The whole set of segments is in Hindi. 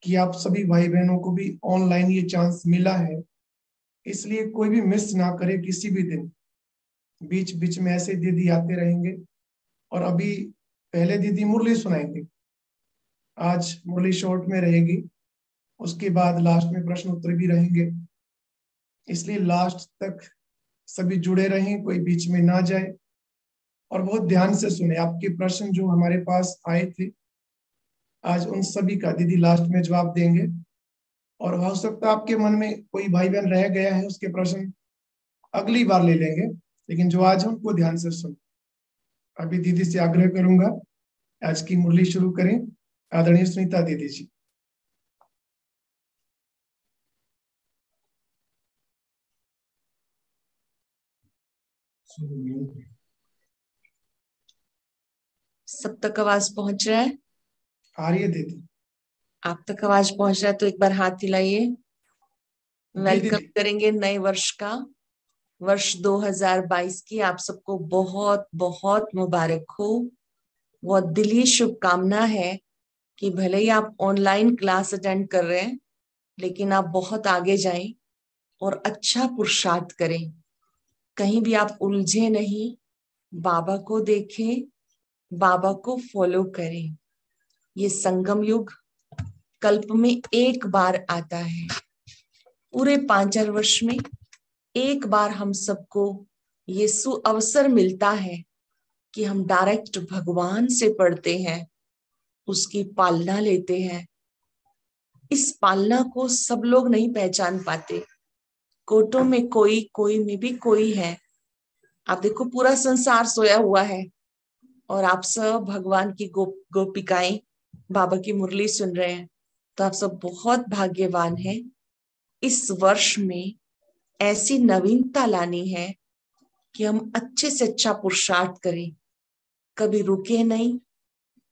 कि आप सभी भाई बहनों को भी ऑनलाइन ये चांस मिला है, इसलिए कोई भी मिस ना करे किसी भी दिन। बीच बीच में ऐसे दीदी आते रहेंगे, और अभी पहले दीदी मुरली सुनाएंगे, आज मुरली शॉर्ट में रहेगी, उसके बाद लास्ट में प्रश्न उत्तर भी रहेंगे। इसलिए लास्ट तक सभी जुड़े रहें, कोई बीच में ना जाए, और बहुत ध्यान से सुने। आपके प्रश्न जो हमारे पास आए थे आज, उन सभी का दीदी लास्ट में जवाब देंगे। और हो सकता है आपके मन में कोई भाई बहन रह गया है, उसके प्रश्न अगली बार ले लेंगे, लेकिन जो आज है उनको ध्यान से सुन। अभी दीदी से आग्रह करूंगा, आज की मुरली शुरू करें। आदरणीय सुनीता दीदी जी। सब तक आवाज पहुंच रहा है? आ रही है दीदी? आप तक आवाज पहुंच रहा है तो एक बार हाथ हिलाइए। जी वेलकम दीदी। करेंगे नए वर्ष का। वर्ष 2022 की आप सबको बहुत बहुत मुबारक हो। बहुत दिली शुभकामना है कि भले ही आप ऑनलाइन क्लास अटेंड कर रहे हैं, लेकिन आप बहुत आगे जाएं और अच्छा पुरुषार्थ करें। कहीं भी आप उलझे नहीं, बाबा को देखें, बाबा को फॉलो करें। ये संगम युग कल्प में एक बार आता है। पूरे 5,000 वर्ष में एक बार हम सबको ये सुअवसर मिलता है कि हम डायरेक्ट भगवान से पढ़ते हैं, उसकी पालना लेते हैं। इस पालना को सब लोग नहीं पहचान पाते। कोटों में कोई, कोई में भी कोई है। आप देखो, पूरा संसार सोया हुआ है और आप सब भगवान की गोपिकाएं बाबा की मुरली सुन रहे हैं। तो आप सब बहुत भाग्यवान हैं। इस वर्ष में ऐसी नवीनता लानी है कि हम अच्छे से अच्छा पुरुषार्थ करें, कभी रुके नहीं,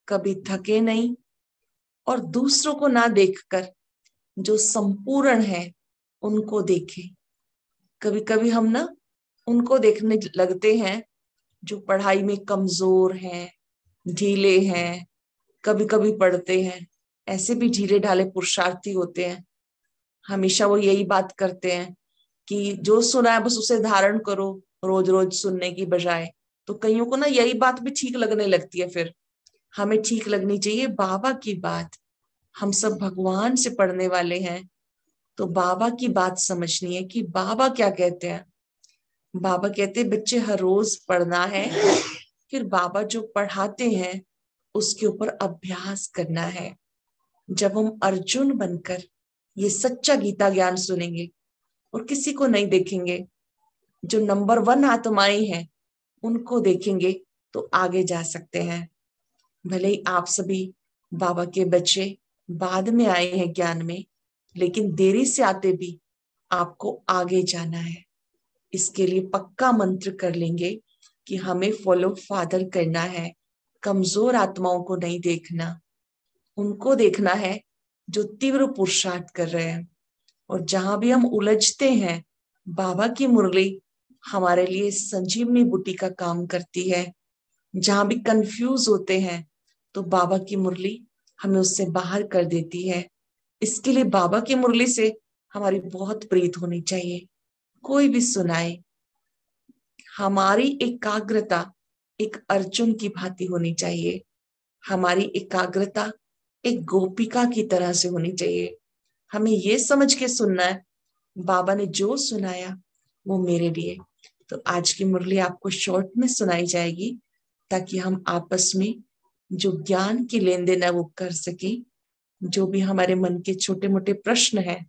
कभी थके नहीं, और दूसरों को ना देखकर जो संपूर्ण है उनको देखें। कभी कभी हम ना उनको देखने लगते हैं जो पढ़ाई में कमजोर हैं, ढीले हैं, कभी कभी पढ़ते हैं। ऐसे भी ढीले ढाले पुरुषार्थी होते हैं। हमेशा वो यही बात करते हैं कि जो सुना है बस उसे धारण करो, रोज रोज सुनने की बजाय। तो कईयों को ना यही बात भी ठीक लगने लगती है। फिर हमें ठीक लगनी चाहिए बाबा की बात। हम सब भगवान से पढ़ने वाले हैं, तो बाबा की बात समझनी है कि बाबा क्या कहते हैं। बाबा कहते हैं बच्चे हर रोज पढ़ना है, फिर बाबा जो पढ़ाते हैं उसके ऊपर अभ्यास करना है। जब हम अर्जुन बनकर ये सच्चा गीता ज्ञान सुनेंगे और किसी को नहीं देखेंगे, जो नंबर 1 आत्माएं हैं उनको देखेंगे, तो आगे जा सकते हैं। भले ही आप सभी बाबा के बच्चे बाद में आए हैं ज्ञान में, लेकिन देरी से आते भी आपको आगे जाना है। इसके लिए पक्का मंत्र कर लेंगे कि हमें फॉलो फादर करना है। कमजोर आत्माओं को नहीं देखना, उनको देखना है जो तीव्र पुरुषार्थ कर रहे हैं। और जहां भी हम उलझते हैं, बाबा की मुरली हमारे लिए संजीवनी बूटी का काम करती है। जहां भी कंफ्यूज होते हैं तो बाबा की मुरली हमें उससे बाहर कर देती है। इसके लिए बाबा की मुरली से हमारी बहुत प्रीत होनी चाहिए। कोई भी सुनाए, हमारी एकाग्रता एक अर्जुन की भांति होनी चाहिए। हमारी एकाग्रता एक गोपिका की तरह से होनी चाहिए। हमें ये समझ के सुनना है बाबा ने जो सुनाया वो मेरे लिए। तो आज की मुरली आपको शॉर्ट में सुनाई जाएगी, ताकि हम आपस में जो ज्ञान की लेन देन है वो कर सके। जो भी हमारे मन के छोटे मोटे प्रश्न हैं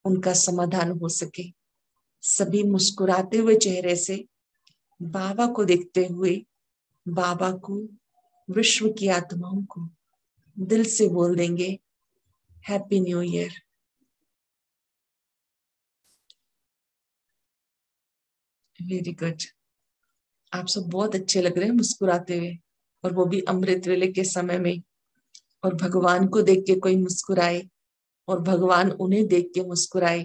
उनका समाधान हो सके। सभी मुस्कुराते हुए चेहरे से बाबा को देखते हुए, बाबा को, विश्व की आत्माओं को दिल से बोल देंगे happy new year. Very good. आप सब बहुत अच्छे लग रहे हैं मुस्कुराते हुए, और वो भी अमृत वेले के समय में। और भगवान को देख के कोई मुस्कुराए और भगवान उन्हें देख के मुस्कुराए,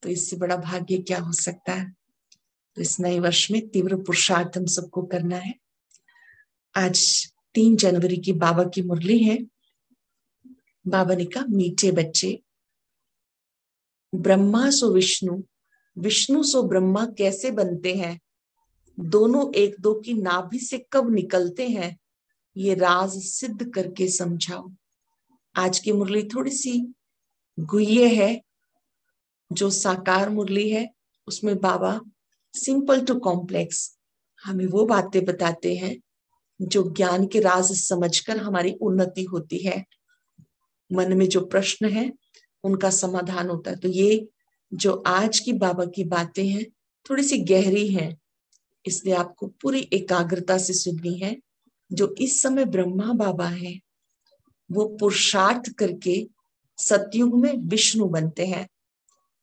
तो इससे बड़ा भाग्य क्या हो सकता है। तो इस नए वर्ष में तीव्र पुरुषार्थ हम सबको करना है। आज 3 जनवरी की बाबा की मुरली है। बाबा ने कहा, मीठे बच्चे, ब्रह्मा सो विष्णु, विष्णु सो ब्रह्मा कैसे बनते हैं, दोनों एक दो की नाभि से कब निकलते हैं, ये राज सिद्ध करके समझाओ। आज की मुरली थोड़ी सी गुह्य है, जो साकार मुरली है उसमें बाबा सिंपल टू कॉम्प्लेक्स हमें वो बातें बताते हैं जो ज्ञान के राज समझकर हमारी उन्नति होती है, मन में जो प्रश्न है उनका समाधान होता है। तो ये जो आज की बाबा की बातें हैं थोड़ी सी गहरी हैं, इसलिए आपको पूरी एकाग्रता से सुननी है। जो इस समय ब्रह्मा बाबा है वो पुरुषार्थ करके सतयुग में विष्णु बनते हैं।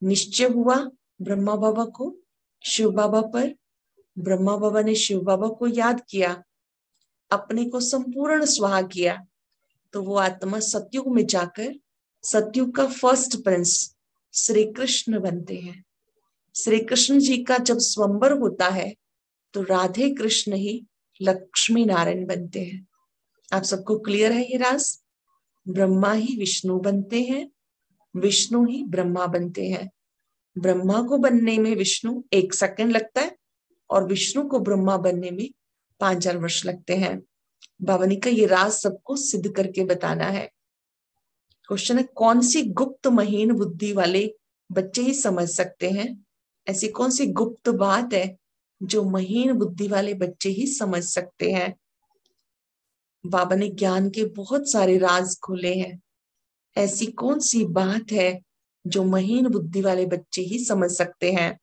निश्चय हुआ ब्रह्मा बाबा को शिव बाबा पर, ब्रह्मा बाबा ने शिव बाबा को याद किया, अपने को संपूर्ण स्वाहा किया, तो वो आत्मा सतयुग में जाकर सतयुग का फर्स्ट प्रिंस श्री कृष्ण बनते हैं। श्री कृष्ण जी का जब स्वयंवर होता है तो राधे कृष्ण ही लक्ष्मी नारायण बनते हैं। आप सबको क्लियर है ये राज? ब्रह्मा ही विष्णु बनते हैं, विष्णु ही ब्रह्मा बनते हैं। ब्रह्मा को बनने में विष्णु 1 सेकंड लगता है और विष्णु को ब्रह्मा बनने में 5,000 वर्ष लगते हैं। बाबा ने कहा ये राज सबको सिद्ध करके बताना है। क्वेश्चन है, कौन सी गुप्त महीन बुद्धि वाले बच्चे ही समझ सकते हैं? ऐसी कौन सी गुप्त बात है जो महीन बुद्धि वाले बच्चे ही समझ सकते हैं? बाबा ने ज्ञान के बहुत सारे राज खोले हैं। ऐसी कौन सी बात है जो महीन बुद्धि वाले बच्चे ही समझ सकते हैं?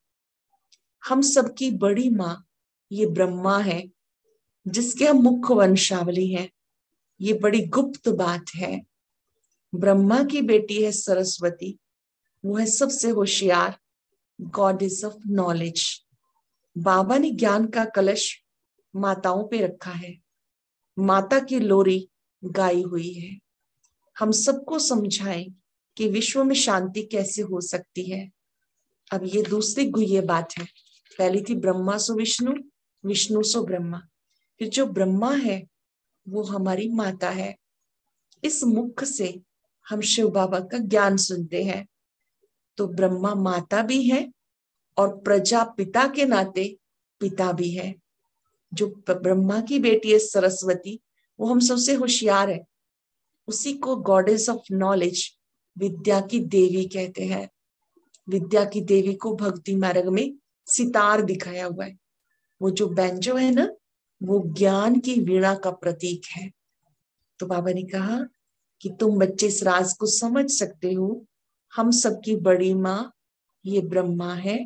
हम सबकी बड़ी माँ ये ब्रह्मा है, जिसके हम मुख्य वंशावली हैं। ये बड़ी गुप्त बात है। ब्रह्मा की बेटी है सरस्वती, वो है सबसे होशियार, गॉडेस ऑफ नॉलेज। बाबा ने ज्ञान का कलश माताओं पे रखा है, माता की लोरी गाई हुई है। हम सबको समझाएं कि विश्व में शांति कैसे हो सकती है। अब ये दूसरी गुह्य बात है। पहली थी ब्रह्मा सो विष्णु, विष्णु सो ब्रह्मा। फिर जो ब्रह्मा है वो हमारी माता है। इस मुख से हम शिव बाबा का ज्ञान सुनते हैं। तो ब्रह्मा माता भी है और प्रजापिता के नाते पिता भी है। जो ब्रह्मा की बेटी है सरस्वती, वो हम सबसे होशियार है। उसी को गॉडेस ऑफ नॉलेज, विद्या की देवी कहते हैं। विद्या की देवी को भक्ति मार्ग में सितार दिखाया हुआ है। वो जो बैंजो है ना, वो ज्ञान की वीणा का प्रतीक है। तो बाबा ने कहा कि तुम बच्चे इस राज को समझ सकते हो। हम सबकी बड़ी माँ ये ब्रह्मा है,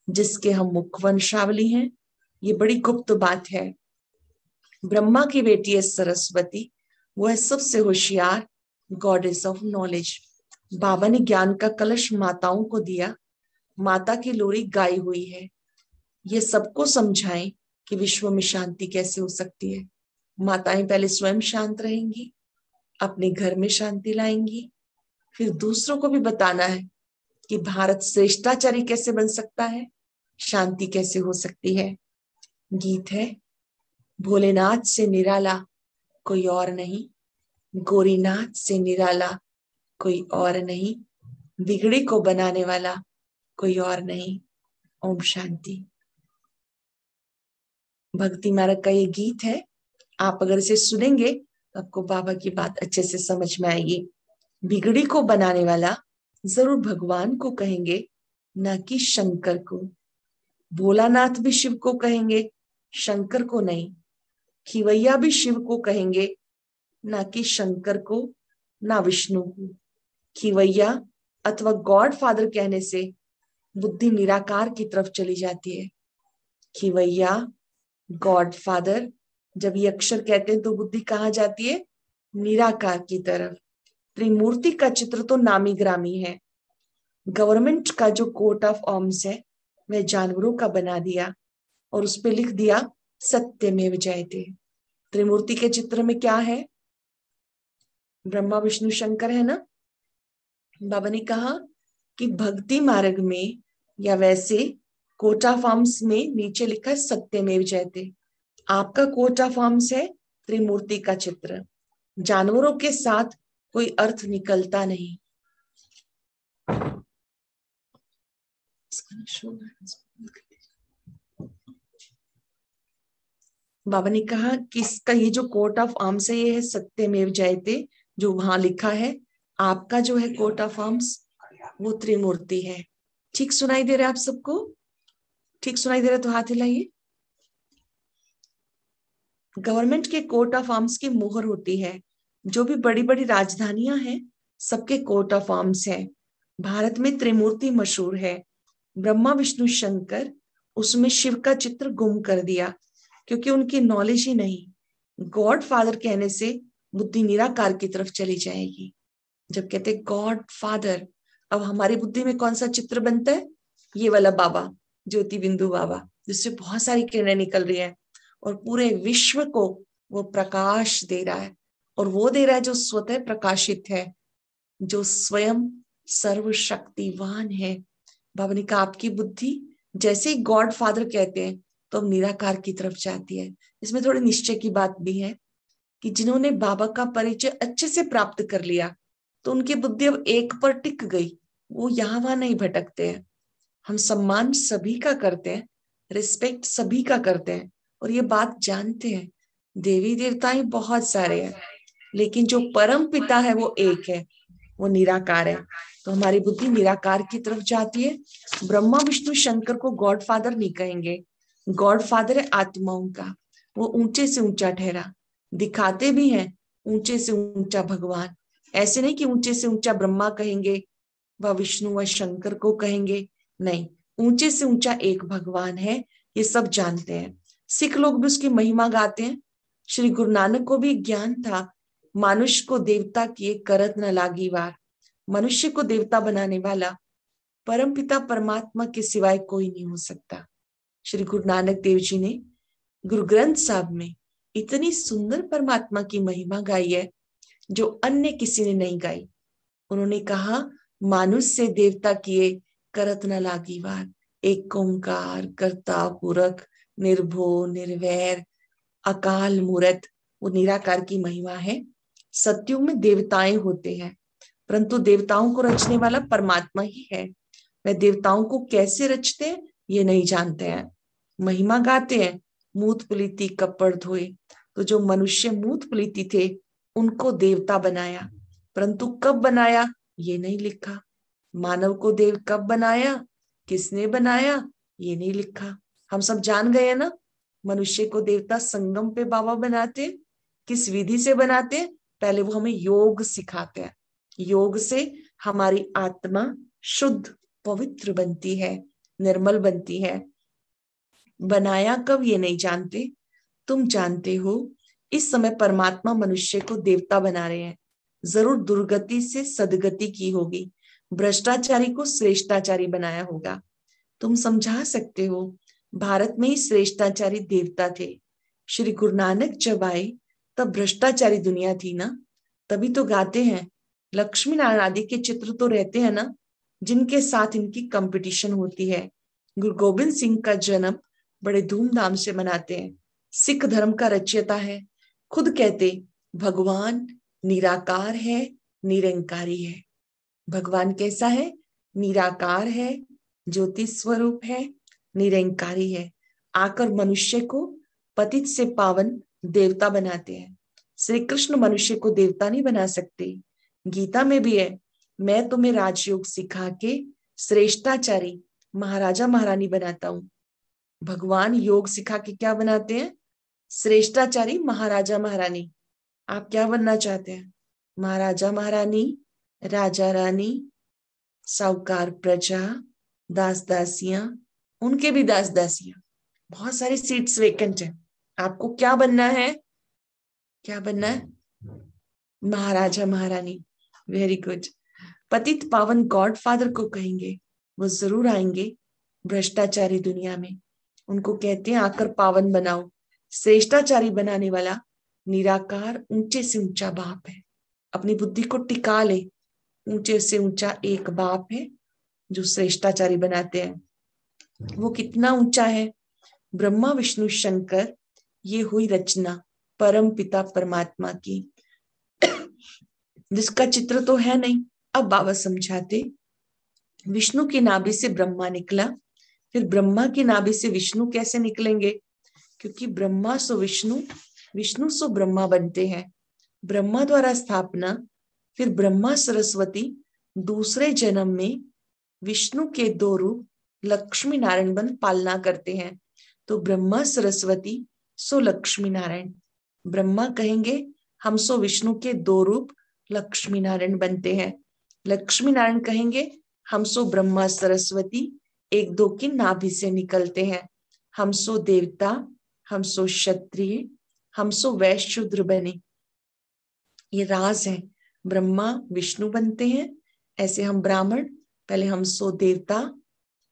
जिसके हम मुख वंशावली हैं। ये बड़ी गुप्त बात है। ब्रह्मा की बेटी है सरस्वती, वो है सबसे होशियार, गॉडेस ऑफ नॉलेज। बाबा ने ज्ञान का कलश माताओं को दिया, माता की लोरी गाई हुई है। ये सबको समझाएं कि विश्व में शांति कैसे हो सकती है। माताएं पहले स्वयं शांत रहेंगी, अपने घर में शांति लाएंगी, फिर दूसरों को भी बताना है कि भारत श्रेष्ठाचारी कैसे बन सकता है, शांति कैसे हो सकती है। गीत है, भोलेनाथ से निराला कोई और नहीं, गोरीनाथ से निराला कोई और नहीं, बिगड़ी को बनाने वाला कोई और नहीं। ओम शांति। भक्ति मार्ग का ये गीत है। आप अगर इसे सुनेंगे तो आपको बाबा की बात अच्छे से समझ में आएगी। बिगड़ी को बनाने वाला जरूर भगवान को कहेंगे, न कि शंकर को। भोलानाथ भी शिव को कहेंगे, शंकर को नहीं। खिवैया भी शिव को कहेंगे, ना कि शंकर को, ना विष्णु को। खिवैया अथवा गॉड फादर कहने से बुद्धि निराकार की तरफ चली जाती है। खिवैया, गॉड फादर, जब ये अक्षर कहते हैं तो बुद्धि कहाँ जाती है? निराकार की तरफ। त्रिमूर्ति का चित्र तो नामी ग्रामी है। गवर्नमेंट का जो कोट ऑफ आर्म्स है वह जानवरों का बना दिया और उस पर लिख दिया सत्यमेव जयते। त्रिमूर्ति के चित्र में क्या है? ब्रह्मा विष्णु शंकर है ना। बाबा ने कहा कि भक्ति मार्ग में या वैसे कोट ऑफ आर्म्स में नीचे लिखा है सत्यमेव जयते। आपका कोट ऑफ आर्म्स है त्रिमूर्ति का चित्र। जानवरों के साथ कोई अर्थ निकलता नहीं। बाबा ने कहा कि इसका ये जो कोट ऑफ आर्म्स है ये है सत्यमेव जयते, जो वहां लिखा है। आपका जो है कोट ऑफ आर्म्स वो त्रिमूर्ति है। ठीक सुनाई दे रहा है आप सबको? ठीक सुनाई दे रहा है तो हाथ हिलाइए। गवर्नमेंट के कोट ऑफ आर्म्स की मोहर होती है। जो भी बड़ी बड़ी राजधानियां हैं सबके कोट ऑफ आर्म्स है। भारत में त्रिमूर्ति मशहूर है, ब्रह्मा विष्णु शंकर। उसमें शिव का चित्र गुम कर दिया क्योंकि उनकी नॉलेज ही नहीं। गॉड फादर कहने से बुद्धि निराकार की तरफ चली जाएगी। जब कहते गॉड फादर, अब हमारी बुद्धि में कौन सा चित्र बनता है? ये वाला बाबा, ज्योति बिंदु बाबा, जिससे बहुत सारी किरणें निकल रही है और पूरे विश्व को वो प्रकाश दे रहा है। और वो दे रहा है जो स्वतः प्रकाशित है, जो स्वयं सर्वशक्तिवान है। बाबा ने कहा आपकी बुद्धि जैसे ही गॉड फादर कहते हैं तो अब निराकार की तरफ जाती है। इसमें थोड़ी निश्चय की बात भी है कि जिन्होंने बाबा का परिचय अच्छे से प्राप्त कर लिया तो उनकी बुद्धि अब एक पर टिक गई, वो यहाँ वहां नहीं भटकते हैं। हम सम्मान सभी का करते हैं, रिस्पेक्ट सभी का करते हैं और ये बात जानते हैं देवी देवताएं बहुत सारे हैं लेकिन जो परम पिता है वो एक है, वो निराकार है। तो हमारी बुद्धि निराकार की तरफ जाती है। ब्रह्मा विष्णु शंकर को गॉड फादर नहीं कहेंगे, गॉड फादर है आत्माओं का। वो ऊंचे से ऊंचा ठहरा, दिखाते भी हैं ऊंचे से ऊंचा भगवान। ऐसे नहीं कि ऊंचे से ऊंचा ब्रह्मा कहेंगे व विष्णु व शंकर को कहेंगे, नहीं, ऊंचे से ऊंचा एक भगवान है, ये सब जानते हैं। सिख लोग भी उसकी महिमा गाते हैं। श्री गुरु नानक को भी ज्ञान था, मनुष्य को देवता किए करत न लागी वार। मनुष्य को देवता बनाने वाला परमपिता परमात्मा के सिवाय कोई नहीं हो सकता। श्री गुरु नानक देव जी ने गुरु ग्रंथ साहब में इतनी सुंदर परमात्मा की महिमा गाई है जो अन्य किसी ने नहीं गाई। उन्होंने कहा मानुष से देवता किए करत न लागी वार। एक ओंकार कर्ता पुरख निर्भो निर्वैर अकाल मूरत, वो निराकार की महिमा है। सत्युग में देवताएं होते हैं परंतु देवताओं को रचने वाला परमात्मा ही है। वह देवताओं को कैसे रचते हैं ये नहीं जानते हैं। महिमा गाते हैं मूत पुलिति कपड़ धोए। तो जो मनुष्य मूत पुलिति थे उनको देवता बनाया, परंतु कब बनाया ये नहीं लिखा। मानव को देव कब बनाया, किसने बनाया ये नहीं लिखा। हम सब जान गए ना, मनुष्य को देवता संगम पे बाबा बनाते हैं। किस विधि से बनाते हैं? पहले वो हमें योग सिखाते हैं। योग से हमारी आत्मा शुद्ध पवित्र बनती है, निर्मल बनती है। बनाया कब ये नहीं जानते, तुम जानते हो। इस समय परमात्मा मनुष्य को देवता बना रहे हैं। जरूर दुर्गति से सदगति की होगी, भ्रष्टाचारी को श्रेष्ठाचारी बनाया होगा। तुम समझा सकते हो भारत में ही श्रेष्ठाचारी देवता थे। श्री गुरु नानक जब आए तब भ्रष्टाचारी दुनिया थी ना। तभी तो गाते हैं लक्ष्मी नारायण आदि के चित्र तो रहते हैं ना जिनके साथ इनकी कंपटीशन होती है। गुरु गोविंद सिंह का जन्म बड़े धूमधाम से मनाते हैं। सिख धर्म का रचयिता है, खुद कहते भगवान निराकार है, निरंकारी है। भगवान कैसा है? निराकार है, ज्योति स्वरूप है, निरंकारी है। आकर मनुष्य को पतित से पावन देवता बनाते हैं। श्री कृष्ण मनुष्य को देवता नहीं बना सकते। गीता में भी है मैं तुम्हें राजयोग सिखा के श्रेष्ठाचारी महाराजा महारानी बनाता हूं। भगवान योग सिखा के क्या बनाते हैं? श्रेष्ठाचारी महाराजा महारानी। आप क्या बनना चाहते हैं? महाराजा महारानी, राजा रानी, साहूकार प्रजा, दास दासियां, उनके भी दास दासियां। बहुत सारी सीट्स वेकेंट है। आपको क्या बनना है? क्या बनना है? महाराजा महारानी। Very good. पतित पावन गॉड फादर को कहेंगे, वो जरूर आएंगे भ्रष्टाचारी दुनिया में। उनको कहते हैं आकर पावन बनाओ। श्रेष्ठाचारी बनाने वाला निराकार ऊंचे से ऊंचा बाप है। अपनी बुद्धि को टिका ले। ऊंचे से ऊंचा एक बाप है जो श्रेष्ठाचारी बनाते हैं। वो कितना ऊंचा है? ब्रह्मा विष्णु शंकर, ये हुई रचना परम पिता परमात्मा की। जिसका चित्र तो है नहीं। अब बाबा समझाते, विष्णु की नाभि से ब्रह्मा निकला, फिर ब्रह्मा की नाभि से विष्णु कैसे निकलेंगे? क्योंकि ब्रह्मा सो विष्णु, विष्णु सो ब्रह्मा बनते हैं। ब्रह्मा द्वारा स्थापना, फिर ब्रह्मा सरस्वती दूसरे जन्म में विष्णु के दो रूप लक्ष्मी नारायण बन पालना करते हैं। तो ब्रह्मा सरस्वती सो लक्ष्मी नारायण। ब्रह्मा कहेंगे हम सो विष्णु के दो रूप लक्ष्मी नारायण बनते हैं। लक्ष्मी नारायण कहेंगे हम सो ब्रह्मा सरस्वती एक दो की नाभि से निकलते हैं। हम सो देवता, हम सो क्षत्रिय, हम सो वैश्य शूद्र बने। ये राज है। ब्रह्मा विष्णु बनते हैं, ऐसे हम ब्राह्मण, पहले हम सो देवता,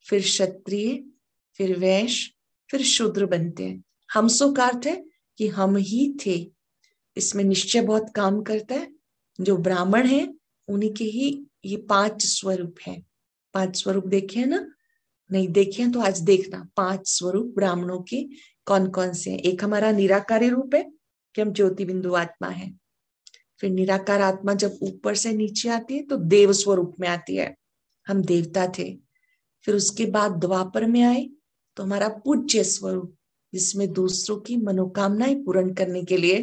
फिर क्षत्रिय, फिर वैश्य, फिर शूद्र बनते हैं। हम सो का अर्थ है कि हम ही थे। इसमें निश्चय बहुत काम करता है। जो ब्राह्मण है उन्हीं के ही ये 5 स्वरूप है। 5 स्वरूप देखे हैं ना? नहीं देखे हैं तो आज देखना। 5 स्वरूप ब्राह्मणों के कौन कौन से हैं। एक हमारा निराकारी रूप है कि हम ज्योति बिंदु आत्मा है। फिर निराकार आत्मा जब ऊपर से नीचे आती है तो देव स्वरूप में आती है, हम देवता थे। फिर उसके बाद द्वापर में आए तो हमारा पूज्य स्वरूप, जिसमें दूसरों की मनोकामनाएं पूर्ण करने के लिए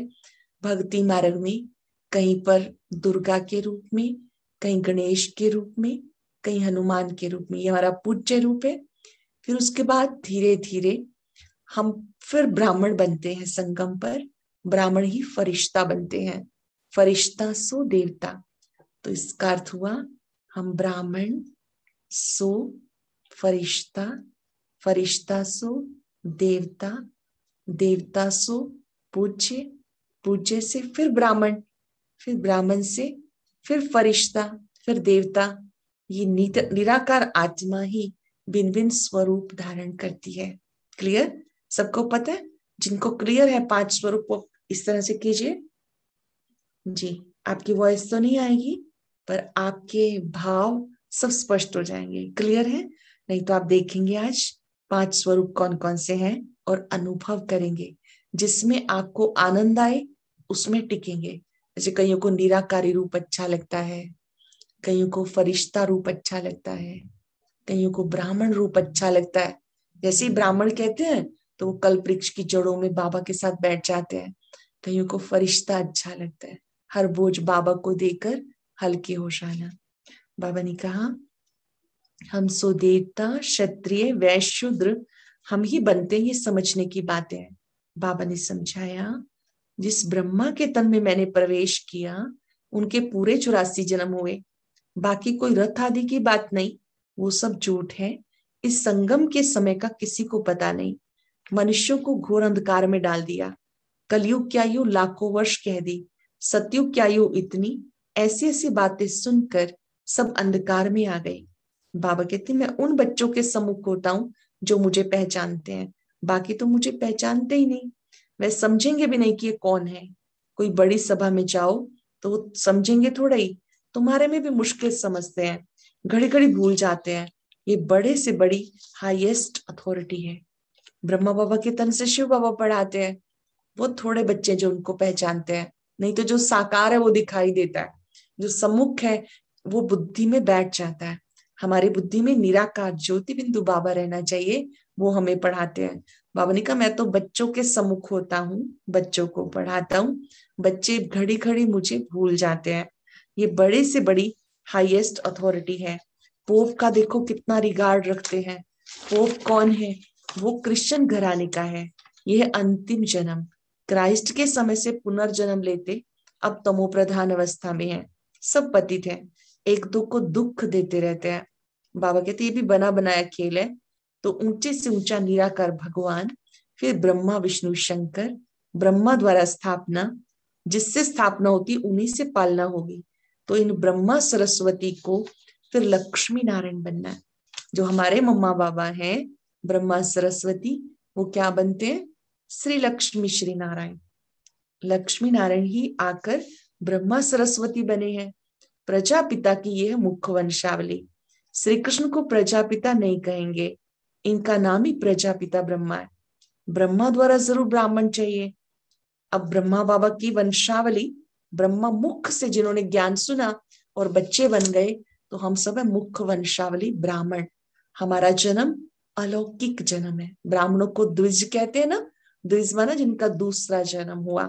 भक्ति मार्ग में कहीं पर दुर्गा के रूप में, कहीं गणेश के रूप में, कहीं हनुमान के रूप में, ये हमारा पूज्य रूप है। फिर उसके बाद धीरे धीरे हम फिर ब्राह्मण बनते हैं। संगम पर ब्राह्मण ही फरिश्ता बनते हैं। फरिश्ता सो देवता। तो इसका अर्थ हुआ हम ब्राह्मण सो फरिश्ता, फरिश्ता सो देवता, देवता सो पूज्य, पूज्य से फिर ब्राह्मण, फिर ब्राह्मण से फिर फरिश्ता, फिर देवता। ये निराकार आत्मा ही भिन्न भिन्न स्वरूप धारण करती है। क्लियर? सबको पता है? जिनको क्लियर है 5 स्वरूप वो इस तरह से कीजिए। जी, आपकी वॉइस तो नहीं आएगी पर आपके भाव सब स्पष्ट हो जाएंगे। क्लियर है? नहीं तो आप देखेंगे आज 5 स्वरूप कौन कौन से हैं और अनुभव करेंगे। जिसमें आपको आनंद आए उसमें टिकेंगे। जैसे कईयों को निराकारी रूप अच्छा लगता है, कईयों को फरिश्ता रूप अच्छा लगता है, कईयों को ब्राह्मण रूप अच्छा लगता है। जैसे ही ब्राह्मण कहते हैं तो वो कल्प वृक्ष की जड़ों में बाबा के साथ बैठ जाते हैं। कईयों को फरिश्ता अच्छा लगता है, हर बोझ बाबा को देकर हल्के हो जाना। बाबा ने कहा हम सो देवता, क्षत्रिय, वैश्य, शूद्र हम ही बनते हैं। ये समझने की बातें हैं। बाबा ने समझाया जिस ब्रह्मा के तन में मैंने प्रवेश किया उनके पूरे 84 जन्म हुए। बाकी कोई रथ आदि की बात नहीं, वो सब झूठ है। इस संगम के समय का किसी को पता नहीं। मनुष्यों को घोर अंधकार में डाल दिया। कलयुग की आयु लाखों वर्ष कह दी, सतयुग की आयु इतनी। ऐसी ऐसी बातें सुनकर सब अंधकार में आ गए। बाबा कहते मैं उन बच्चों के सम्मुख होता हूँ जो मुझे पहचानते हैं, बाकी तो मुझे पहचानते ही नहीं। वह समझेंगे भी नहीं कि ये कौन है। कोई बड़ी सभा में जाओ तो वो समझेंगे थोड़ा ही, तुम्हारे में भी मुश्किल समझते हैं, घड़ी घड़ी भूल जाते हैं। ये बड़े से बड़ी हाईएस्ट अथॉरिटी है। ब्रह्मा बाबा के तन से शिव बाबा पढ़ाते हैं। वो थोड़े बच्चे जो उनको पहचानते हैं, नहीं तो जो साकार है वो दिखाई देता है, जो सम्मुख है वो बुद्धि में बैठ जाता है। हमारी बुद्धि में निराकार ज्योति बिंदु बाबा रहना चाहिए, वो हमें पढ़ाते हैं। बाबा ने कहा मैं तो बच्चों के सम्मुख होता हूँ, बच्चों को पढ़ाता हूँ। बच्चे घड़ी घड़ी मुझे भूल जाते हैं। ये बड़े से बड़ी हाईएस्ट अथॉरिटी है। पोप का देखो कितना रिगार्ड रखते हैं। पोप कौन है? वो क्रिश्चियन घराने का है। यह अंतिम जन्म, क्राइस्ट के समय से पुनर्जन्म लेते, अब तमो प्रधान अवस्था में है। सब पतित है, एक दो को दुख देते रहते हैं। बाबा कहते ये भी बना बनाया खेल है। तो ऊंचे से ऊंचा निराकार भगवान, फिर ब्रह्मा विष्णु शंकर, ब्रह्मा द्वारा स्थापना, जिससे स्थापना होती उन्हीं से पालना होगी। तो इन ब्रह्मा सरस्वती को फिर लक्ष्मी नारायण बनना है। जो हमारे मम्मा बाबा हैं ब्रह्मा सरस्वती, वो क्या बनते हैं? श्री लक्ष्मी श्री नारायण। लक्ष्मी नारायण ही आकर ब्रह्मा सरस्वती बने हैं। प्रजापिता की यह मुख्य वंशावली। श्री कृष्ण को प्रजापिता नहीं कहेंगे, इनका नाम ही प्रजापिता ब्रह्मा है। ब्रह्मा द्वारा जरूर ब्राह्मण चाहिए। अब ब्रह्मा बाबा की वंशावली ब्रह्मा मुख से जिन्होंने ज्ञान सुना और बच्चे बन गए, तो हम सब है मुख वंशावली ब्राह्मण। हमारा जन्म अलौकिक जन्म है। ब्राह्मणों को द्विज कहते हैं ना, द्विज माना जिनका दूसरा जन्म हुआ।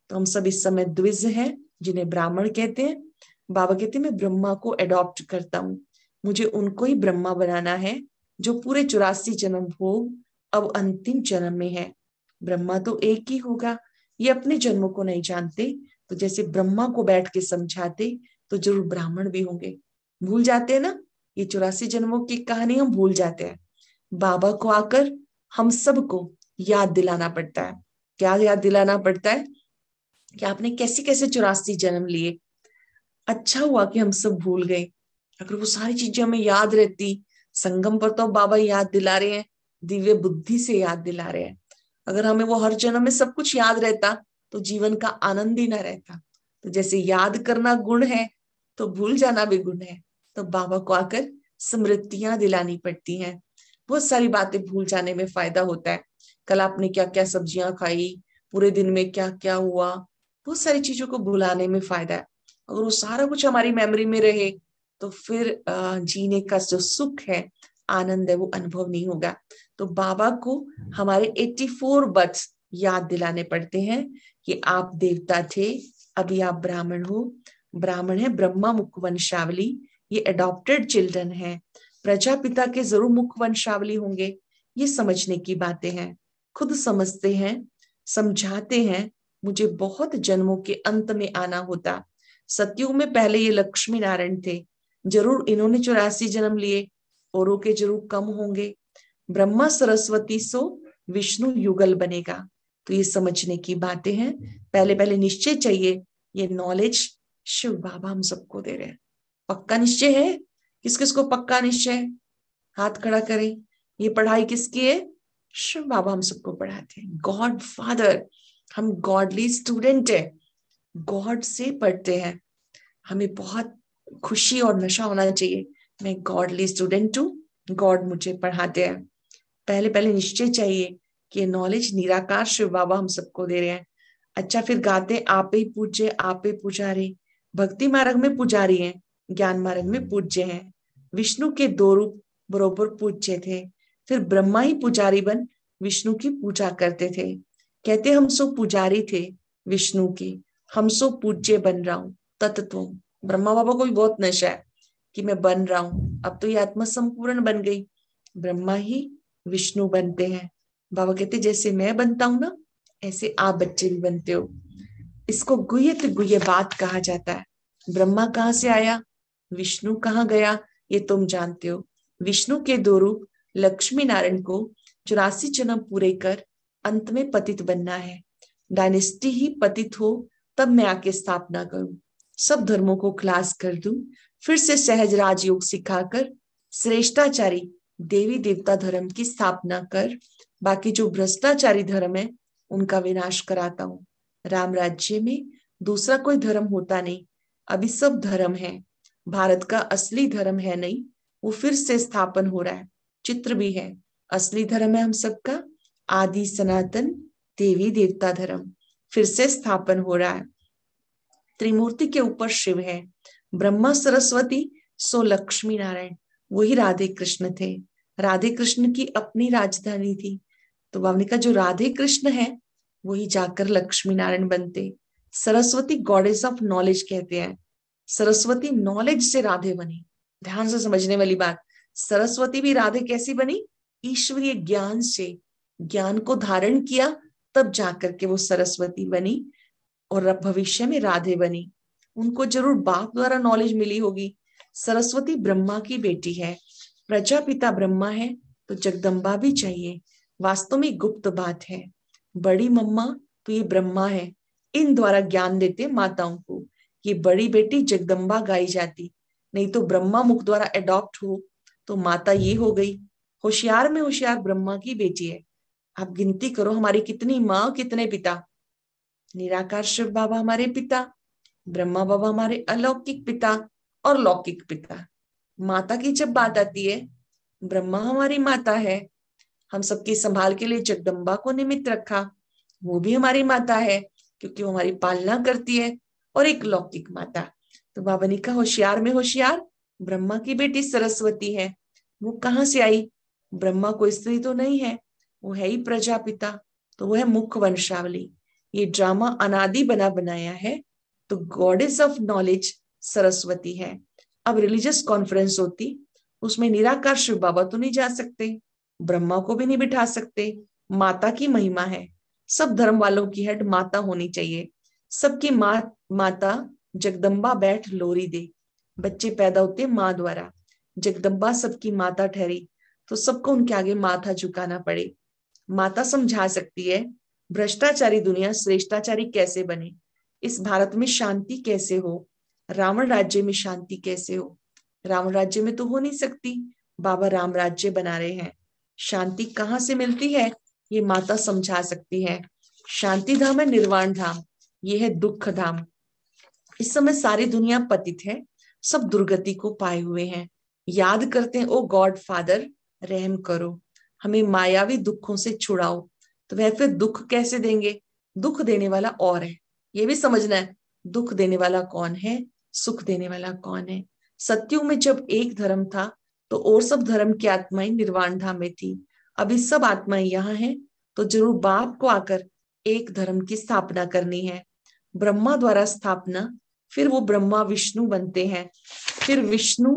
तो हम सब इस समय द्विज हैं, जिन्हें ब्राह्मण कहते हैं। बाबा कहते हैं मैं ब्रह्मा को एडॉप्ट करता हूँ, मुझे उनको ही ब्रह्मा बनाना है जो पूरे 84 जन्म भोग अब अंतिम जन्म में है। ब्रह्मा तो एक ही होगा, ये अपने जन्मों को नहीं जानते, तो जैसे ब्रह्मा को बैठ के समझाते तो जरूर ब्राह्मण भी होंगे। भूल जाते हैं ना, ये 84 जन्मों की कहानी हम भूल जाते हैं। बाबा को आकर हम सबको याद दिलाना पड़ता है। क्या याद दिलाना पड़ता है? कि आपने कैसे कैसे 84 जन्म लिए। अच्छा हुआ कि हम सब भूल गए। अगर वो सारी चीजें हमें याद रहती, संगम पर तो बाबा याद दिला रहे हैं, दिव्य बुद्धि से याद दिला रहे हैं। अगर हमें वो हर जन्म में सब कुछ याद रहता तो जीवन का आनंद ही ना रहता। तो जैसे याद करना गुण है, तो भूल जाना भी गुण है। तो बाबा को आकर स्मृतियां दिलानी पड़ती हैं। बहुत सारी बातें भूल जाने में फायदा होता है। कल आपने क्या क्या सब्जियां खाई, पूरे दिन में क्या क्या हुआ, बहुत सारी चीजों को भुलाने में फायदा है। अगर वो सारा कुछ हमारी मेमोरी में रहे तो फिर जीने का जो सुख है, आनंद है, वो अनुभव नहीं होगा। तो बाबा को हमारे 84 बर्थ याद दिलाने पड़ते हैं कि आप देवता थे, अभी आप ब्राह्मण हो। ब्राह्मण है ब्रह्मा मुख वंशावली, ये अडॉप्टेड चिल्ड्रन है। प्रजापिता के जरूर मुख वंशावली होंगे, ये समझने की बातें हैं। खुद समझते हैं, समझाते हैं। मुझे बहुत जन्मों के अंत में आना होता। सतयुग में पहले ये लक्ष्मी नारायण थे, जरूर इन्होंने 84 जन्म लिए, औरों के जरूर कम होंगे। ब्रह्मा सरस्वती सो विष्णु युगल बनेगा। तो ये समझने की बातें हैं। पहले पहले निश्चय चाहिए, ये नॉलेज शिव बाबा हम सबको दे रहे हैं। पक्का निश्चय है? किस किस को पक्का निश्चय है? हाथ खड़ा करें। ये पढ़ाई किसकी है? शिव बाबा हम सबको पढ़ाते हैं। गॉड फादर, हम गॉडली स्टूडेंट है, गॉड से पढ़ते हैं। हमें बहुत खुशी और नशा होना चाहिए, मैं गॉडली स्टूडेंट हूँ, गॉड मुझे पढ़ाते हैं। पहले पहले निश्चय चाहिए कि ये नॉलेज निराकार शिव बाबा हम सबको दे रहे हैं। अच्छा, फिर गाते आप ही पूज्य आप ही पुजारी। भक्ति मार्ग में पुजारी हैं, ज्ञान मार्ग में पूज्य हैं। विष्णु के 2 रूप बरोबर पूज्य थे। फिर ब्रह्मा ही पुजारी बन विष्णु की पूजा करते थे। कहते हम सो पुजारी थे विष्णु की, हम सो पूज्य बन रहा हूं तत्व। ब्रह्मा बाबा को भी बहुत नशा है कि मैं बन रहा हूं, अब तो ये आत्मा संपूर्ण बन गई। ब्रह्मा ही विष्णु बनते हैं। बाबा कहते जैसे मैं बनता हूं ना, ऐसे आप बच्चे भी बनते हो। इसको गुह्यत गुह्य बात कहा जाता है। ब्रह्मा कहाँ से आया, विष्णु कहाँ गया, ये तुम जानते हो। विष्णु के 2 रूप लक्ष्मी नारायण को 84 जन्म पूरे कर अंत में पतित बनना है। डायनेस्टी ही पतित हो तब मैं आके स्थापना करूं, सब धर्मों को खलास कर दूं, फिर से सहज राजयोग सिखाकर श्रेष्ठाचारी देवी देवता धर्म की स्थापना कर बाकी जो भ्रष्टाचारी धर्म है उनका विनाश कराता हूँ। राम राज्य में दूसरा कोई धर्म होता नहीं, अभी सब धर्म है। भारत का असली धर्म है नहीं, वो फिर से स्थापन हो रहा है। चित्र भी है, असली धर्म है हम सबका आदि सनातन देवी देवता धर्म, फिर से स्थापन हो रहा है। त्रिमूर्ति के ऊपर शिव है, ब्रह्मा सरस्वती सो लक्ष्मी नारायण, वही राधे कृष्ण थे। राधे कृष्ण की अपनी राजधानी थी, तो बाबा का जो राधे कृष्ण है वही जाकर लक्ष्मी नारायण बनते। सरस्वती गॉडेस ऑफ नॉलेज कहते हैं, सरस्वती नॉलेज से राधे बनी। ध्यान से समझने वाली बात, सरस्वती भी राधे कैसी बनी, ईश्वरीय ज्ञान से, ज्ञान को धारण किया तब जाकर के वो सरस्वती बनी और भविष्य में राधे बनी। उनको जरूर बाप द्वारा नॉलेज मिली होगी। सरस्वती ब्रह्मा की बेटी है, प्रजापिता ब्रह्मा है, तो जगदम्बा भी चाहिए। वास्तव में गुप्त बात है, बड़ी मम्मा तो ये ब्रह्मा है, इन द्वारा ज्ञान देते माताओं को। ये बड़ी बेटी जगदम्बा गाई जाती, नहीं तो ब्रह्मा मुख द्वारा एडॉप्ट हो तो माता ये हो गई। होशियार में होशियार ब्रह्मा की बेटी है। आप गिनती करो हमारी कितनी माँ कितने पिता। निराकार शिव बाबा हमारे पिता, ब्रह्मा बाबा हमारे अलौकिक पिता और लौकिक पिता। माता की जब बात आती है, ब्रह्मा हमारी माता है, हम सबकी संभाल के लिए जगदम्बा को निमित्त रखा, वो भी हमारी माता है क्योंकि वो हमारी पालना करती है। और एक लौकिक माता। तो बाबा ने कहा होशियार में होशियार ब्रह्मा की बेटी सरस्वती है। वो कहाँ से आई? ब्रह्मा कोई स्त्री तो नहीं है, वो है ही प्रजापिता, तो वो है मुख्य वंशावली। ये ड्रामा अनादि बना बनाया है, तो गॉडेस ऑफ नॉलेज सरस्वती है। अब रिलीजियस कॉन्फ्रेंस होती, उसमें निराकार शिव बाबा तो नहीं जा सकते, ब्रह्मा को भी नहीं बिठा सकते, माता की महिमा है। सब धर्म वालों की हेड माता होनी चाहिए। सबकी माता जगदम्बा बैठ लोरी दे। बच्चे पैदा होते माँ द्वारा, जगदम्बा सबकी माता ठहरी, तो सबको उनके आगे माथा झुकाना पड़े। माता समझा सकती है भ्रष्टाचारी दुनिया श्रेष्ठाचारी कैसे बने, इस भारत में शांति कैसे हो, रावण राज्य में शांति कैसे हो। रावण राज्य में तो हो नहीं सकती, बाबा राम राज्य बना रहे हैं। शांति कहाँ से मिलती है, ये माता समझा सकती है। शांति धाम है निर्वाण धाम, ये है दुख धाम। इस समय सारी दुनिया पतित है, सब दुर्गति को पाए हुए हैं। याद करते हैं, ओ गॉड फादर रहम करो, हमें मायावी दुखों से छुड़ाओ। तो वह फिर दुख कैसे देंगे? दुख देने वाला और है, ये भी समझना है। दुख देने वाला कौन है, सुख देने वाला कौन है? सत्युग में जब एक धर्म था, तो और सब धर्म की आत्माएं निर्वाण धाम में थी। अभी सब आत्माएं यहाँ हैं, तो जरूर बाप को आकर एक धर्म की स्थापना करनी है। ब्रह्मा द्वारा स्थापना, फिर वो ब्रह्मा विष्णु बनते हैं, फिर विष्णु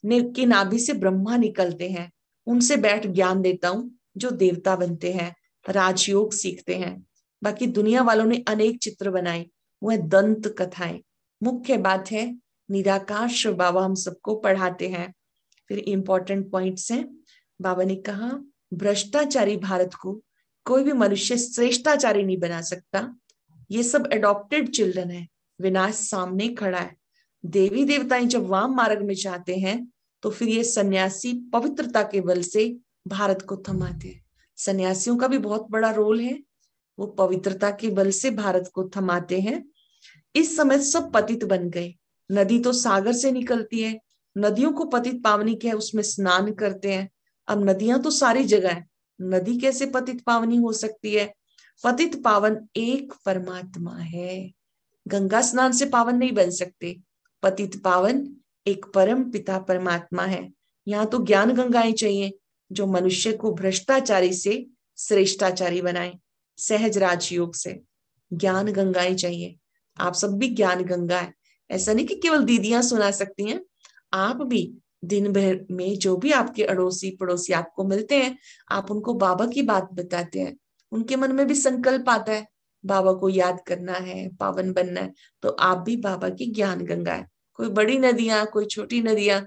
ने की नाभि से ब्रह्मा निकलते हैं, उनसे बैठ ज्ञान देता हूं, जो देवता बनते हैं, राजयोग सीखते हैं। बाकी दुनिया वालों ने अनेक चित्र बनाए, वो है दंत कथाएं। मुख्य बात है निराकार शिव बाबा हम सबको पढ़ाते हैं। फिर इंपॉर्टेंट पॉइंट्स हैं। बाबा ने कहा भ्रष्टाचारी भारत को कोई भी मनुष्य श्रेष्ठाचारी नहीं बना सकता। ये सब एडॉप्टेड चिल्ड्रन है, विनाश सामने खड़ा है। देवी देवताएं जब वाम मार्ग में जाते हैं, तो फिर ये सन्यासी पवित्रता के बल से भारत को थमाते हैं। सन्यासियों का भी बहुत बड़ा रोल है, वो पवित्रता के बल से भारत को थमाते हैं। इस समय सब पतित बन गए। नदी तो सागर से निकलती है, नदियों को पतित पावनी क्या है, उसमें स्नान करते हैं। अब नदियां तो सारी जगह है, नदी कैसे पतित पावनी हो सकती है? पतित पावन एक परमात्मा है, गंगा स्नान से पावन नहीं बन सकते। पतित पावन एक परम पिता परमात्मा है। यहाँ तो ज्ञान गंगाएं चाहिए, जो मनुष्य को भ्रष्टाचारी से श्रेष्ठाचारी बनाए। सहज राजयोग से ज्ञान गंगाएं चाहिए। आप सब भी ज्ञान गंगा है। ऐसा नहीं कि केवल दीदियां सुना सकती हैं, आप भी दिन भर में जो भी आपके अड़ोसी पड़ोसी आपको मिलते हैं, आप उनको बाबा की बात बताते हैं। उनके मन में भी संकल्प आता है बाबा को याद करना है, पावन बनना है, तो आप भी बाबा की ज्ञान गंगा है। कोई बड़ी नदियां, कोई छोटी नदियां,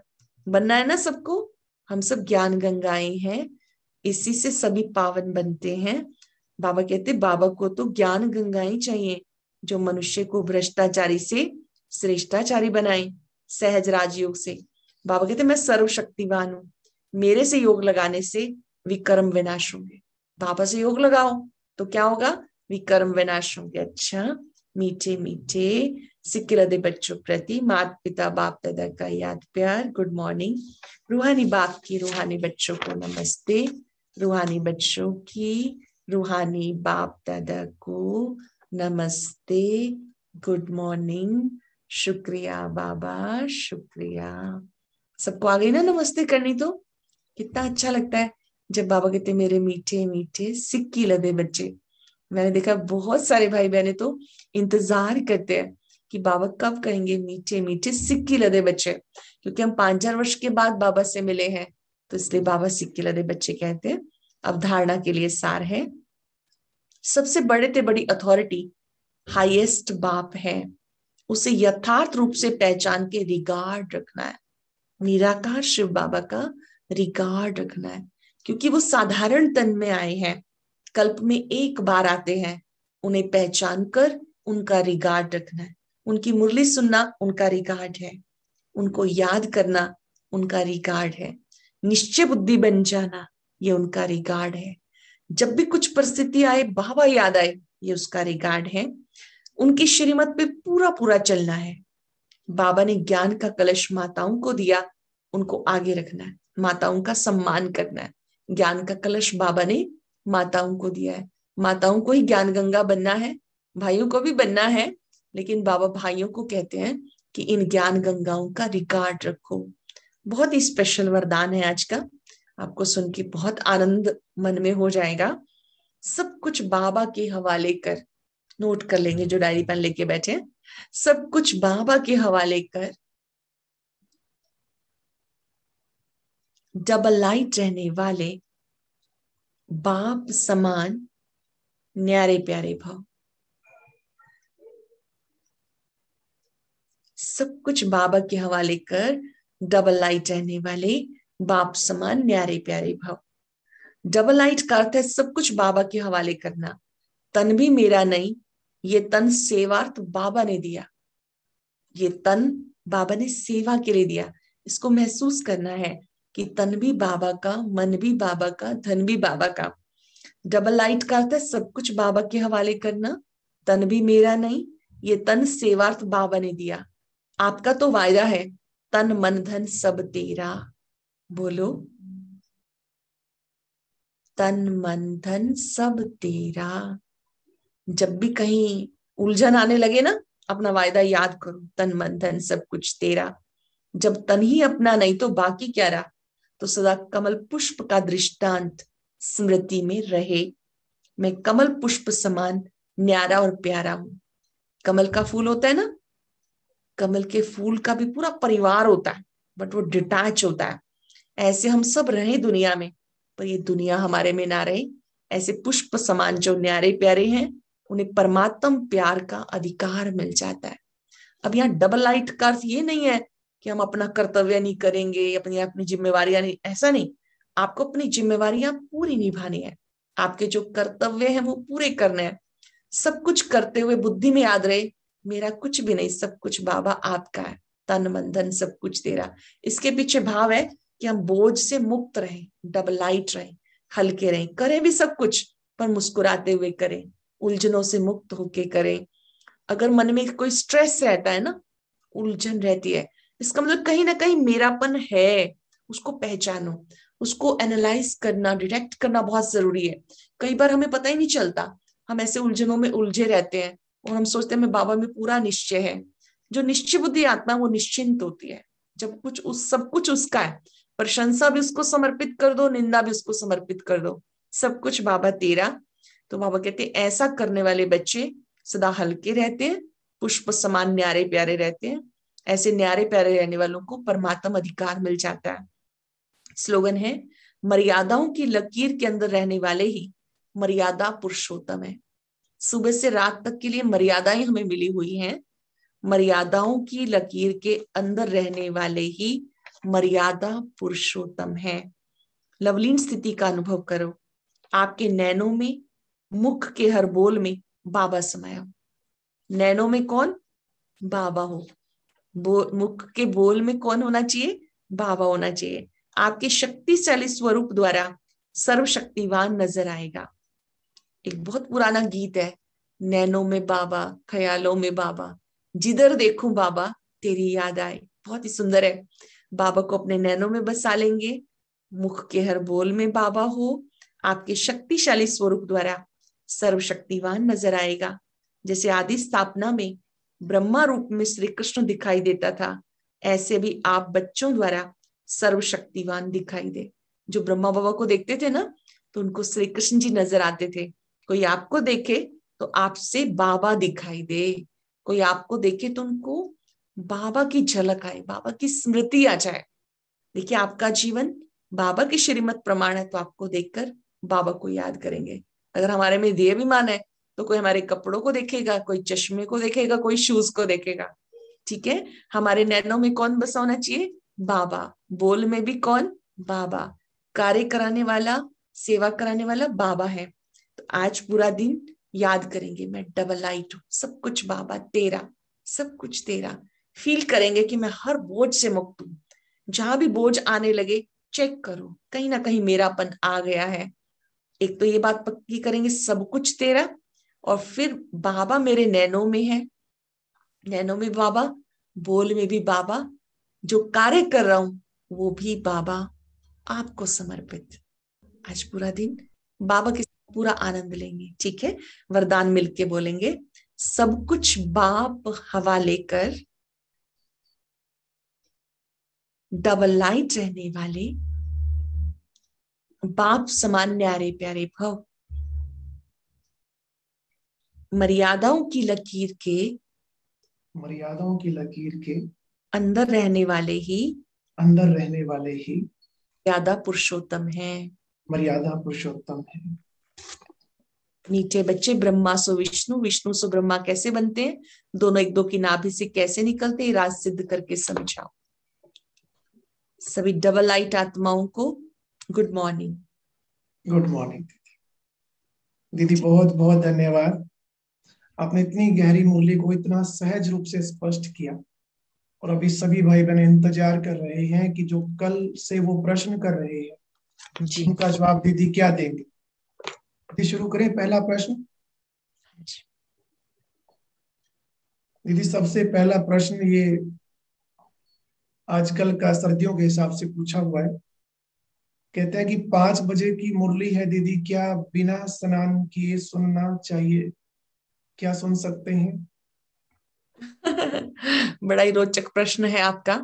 बनना है ना सबको। हम सब ज्ञान गंगाएं हैं, इसी से सभी पावन बनते हैं। बाबा कहते बाबा को तो ज्ञान गंगाएं चाहिए, जो मनुष्य को भ्रष्टाचारी से श्रेष्ठाचारी बनाए, सहज राजयोग से। बाबा कहते मैं सर्वशक्तिवान हूं, मेरे से योग लगाने से विकर्म विनाश होंगे। बाबा से योग लगाओ तो क्या होगा? विकर्म विनाश होंगे। अच्छा, मीठे मीठे सिक्किलदे बच्चों प्रति माता पिता बाप दादा का याद प्यार, गुड मॉर्निंग। रूहानी बाप की रूहानी बच्चों को नमस्ते, रूहानी बच्चों की रूहानी बाप दादा को नमस्ते, गुड मॉर्निंग। शुक्रिया बाबा, शुक्रिया। सबको आ गई ना नमस्ते करनी? तो कितना अच्छा लगता है जब बाबा कहते मेरे मीठे मीठे सिक्की लदे बच्चे। मैंने देखा बहुत सारे भाई बहने तो इंतजार करते हैं कि बाबा कब कहेंगे मीठे मीठे सिक्की लदे बच्चे, क्योंकि हम 5,000 वर्ष के बाद बाबा से मिले हैं, तो इसलिए बाबा सिक्की लदे बच्चे कहते हैं। अवधारणा के लिए सार है, सबसे बड़े से बड़ी अथॉरिटी हाईएस्ट बाप है, उसे यथार्थ रूप से पहचान के रिगार्ड रखना है। निराकार शिव बाबा का रिगार्ड रखना है, क्योंकि वो साधारण तन में आए हैं, कल्प में एक बार आते हैं। उन्हें पहचान कर उनका रिगार्ड रखना है। उनकी मुरली सुनना उनका रिगार्ड है, उनको याद करना उनका रिगार्ड है, निश्चय बुद्धि बन जाना ये उनका रिगार्ड है। जब भी कुछ परिस्थिति आए बाबा याद आए, ये उसका रिगार्ड है। उनकी श्रीमत पे पूरा पूरा चलना है। बाबा ने ज्ञान का कलश माताओं को दिया, उनको आगे रखना है, माताओं का सम्मान करना है। ज्ञान का कलश बाबा ने माताओं को दिया है, माताओं को ही ज्ञान गंगा बनना है, भाइयों को भी बनना है, लेकिन बाबा भाइयों को कहते हैं कि इन ज्ञान गंगाओं का रिकॉर्ड रखो। बहुत ही स्पेशल वरदान है आज का, आपको सुन के बहुत आनंद मन में हो जाएगा। सब कुछ बाबा के हवाले कर, नोट कर लेंगे जो डायरी पेन लेके बैठे हैं, सब कुछ बाबा के हवाले कर, डबल लाइट रहने वाले बाप समान न्यारे प्यारे भाव। सब कुछ बाबा के हवाले कर, डबल लाइट रहने वाले बाप समान न्यारे प्यारे भाव। डबल लाइट का अर्थ है सब कुछ बाबा के हवाले करना। तन भी मेरा नहीं, ये तन सेवार्थ बाबा ने दिया। ये तन बाबा ने सेवा के लिए दिया। इसको महसूस करना है कि तन भी बाबा का, मन भी बाबा का, धन भी बाबा का। डबल लाइट का अर्थ है सब कुछ बाबा के हवाले करना। तन भी मेरा नहीं, ये तन सेवार्थ बाबा ने दिया। आपका तो वायदा है, तन मन धन सब तेरा। बोलो, तन मन धन सब तेरा। जब भी कहीं उलझन आने लगे ना, अपना वायदा याद करो, तन मन धन सब कुछ तेरा। जब तन ही अपना नहीं तो बाकी क्या रहा। तो सदा कमल पुष्प का दृष्टांत स्मृति में रहे। मैं कमल पुष्प समान न्यारा और प्यारा हूं। कमल का फूल होता है ना, कमल के फूल का भी पूरा परिवार होता है, बट वो डिटैच होता है। ऐसे हम सब रहे दुनिया में, पर ये दुनिया हमारे में ना रहे। ऐसे पुष्प समान जो न्यारे प्यारे हैं, उन्हें परमात्म प्यार का अधिकार मिल जाता है। अब यहाँ डबल लाइट का अर्थ ये नहीं है कि हम अपना कर्तव्य नहीं करेंगे, अपनी अपनी जिम्मेवारियां नहीं, ऐसा नहीं। आपको अपनी जिम्मेवारियां पूरी निभानी है। आपके जो कर्तव्य हैं वो पूरे करने हैं। सब कुछ करते हुए बुद्धि में याद रहे, मेरा कुछ भी नहीं, सब कुछ बाबा आपका है। तन मन धन सब कुछ तेरा। इसके पीछे भाव है कि हम बोझ से मुक्त रहें, डबल लाइट रहें, हल्के रहें, करें भी सब कुछ पर मुस्कुराते हुए करें, उलझनों से मुक्त होके करें। अगर मन में कोई स्ट्रेस रहता है ना, उलझन रहती है, इसका मतलब कहीं ना कहीं मेरापन है। उसको पहचानो, उसको एनालाइज करना, डिटेक्ट करना बहुत जरूरी है। कई बार हमें पता ही नहीं चलता, हम ऐसे उलझनों में उलझे रहते हैं और हम सोचते हैं मैं बाबा में पूरा निश्चय है। जो निश्चय बुद्धि आत्मा वो निश्चिंत होती है। जब कुछ उस सब कुछ उसका है, प्रशंसा भी उसको समर्पित कर दो, निंदा भी उसको समर्पित कर दो, सब कुछ बाबा तेरा। तो बाबा कहते हैं ऐसा करने वाले बच्चे सदा हल्के रहते हैं, पुष्प समान न्यारे प्यारे रहते हैं। ऐसे न्यारे प्यारे रहने वालों को परमात्म अधिकार मिल जाता है। स्लोगन है, मर्यादाओं की लकीर के अंदर रहने वाले ही मर्यादा पुरुषोत्तम है। सुबह से रात तक के लिए मर्यादाएं हमें मिली हुई हैं। मर्यादाओं की लकीर के अंदर रहने वाले ही मर्यादा पुरुषोत्तम है। लवलीन स्थिति का अनुभव करो। आपके नैनों में, मुख के हर बोल में बाबा समाया हो। नैनों में कौन? बाबा हो। मुख के बोल में कौन होना चाहिए? बाबा होना चाहिए। आपके शक्तिशाली स्वरूप द्वारा सर्वशक्तिवान नजर आएगा। एक बहुत पुराना गीत है, नैनों में बाबा, ख्यालों में बाबा, जिधर देखूं बाबा तेरी याद आए। बहुत ही सुंदर है। बाबा को अपने नैनों में बसा लेंगे, मुख के हर बोल में बाबा हो, आपके शक्तिशाली स्वरूप द्वारा सर्वशक्तिवान नजर आएगा। जैसे आदि स्थापना में ब्रह्मा रूप में श्री कृष्ण दिखाई देता था, ऐसे भी आप बच्चों द्वारा सर्वशक्तिवान दिखाई दे। जो ब्रह्मा बाबा को देखते थे ना, तो उनको श्री कृष्ण जी नजर आते थे। कोई आपको देखे तो आपसे बाबा दिखाई दे, कोई आपको देखे तो उनको बाबा की झलक आए, बाबा की स्मृति आ जाए। देखिए, आपका जीवन बाबा की श्रीमत प्रमाण है, तो आपको देखकर बाबा को याद करेंगे। अगर हमारे में देहाभिमान है तो कोई हमारे कपड़ों को देखेगा, कोई चश्मे को देखेगा, कोई शूज को देखेगा। ठीक है, हमारे नैनों में कौन बसा होना चाहिए? बाबा। बोल में भी कौन? बाबा। कार्य कराने वाला, सेवा कराने वाला बाबा है। तो आज पूरा दिन याद करेंगे, मैं डबल लाइट हूं, सब कुछ बाबा तेरा, सब कुछ तेरा। फील करेंगे कि मैं हर बोझ से मुक्त हूं। जहां भी बोझ आने लगे, चेक करो, कहीं ना कहीं मेरापन आ गया है। एक तो ये बात पक्की करेंगे, सब कुछ तेरा, और फिर बाबा मेरे नैनों में है, नैनों में बाबा, बोल में भी बाबा, जो कार्य कर रहा हूं वो भी बाबा, आपको समर्पित। आज पूरा दिन बाबा के साथ पूरा आनंद लेंगे। ठीक है, वरदान मिलके बोलेंगे। सब कुछ बाप हवाले कर, डबल लाइट रहने वाले, बाप समान न्यारे प्यारे भव, मर्यादाओं की लकीर के मर्यादाओं की लकीर के अंदर रहने वाले ही अंदर रहने वाले ही ज्यादा पुरुषोत्तम है। मर्यादा पुरुषोत्तम है। मीठे बच्चे, ब्रह्मा सो विष्णु, विष्णु सो ब्रह्मा कैसे बनते हैं, दोनों एक दो की नाभि से कैसे निकलते हैं, राज सिद्ध करके समझाओ। सभी डबल लाइट आत्माओं को गुड मॉर्निंग। गुड मॉर्निंग दीदी, बहुत बहुत धन्यवाद। आपने इतनी गहरी मूल्य को इतना सहज रूप से स्पष्ट किया, और अभी सभी भाई बहन इंतजार कर रहे हैं कि जो कल से वो प्रश्न कर रहे हैं जी उनका जवाब दीदी क्या देंगे। दीदी शुरू करें पहला प्रश्न। दीदी सबसे पहला प्रश्न ये आजकल का सर्दियों के हिसाब से पूछा हुआ है। कहते हैं कि 5 बजे की मुरली है दीदी, क्या बिना स्नान किए सुनना चाहिए? क्या सुन सकते हैं? बड़ा ही रोचक प्रश्न है आपका।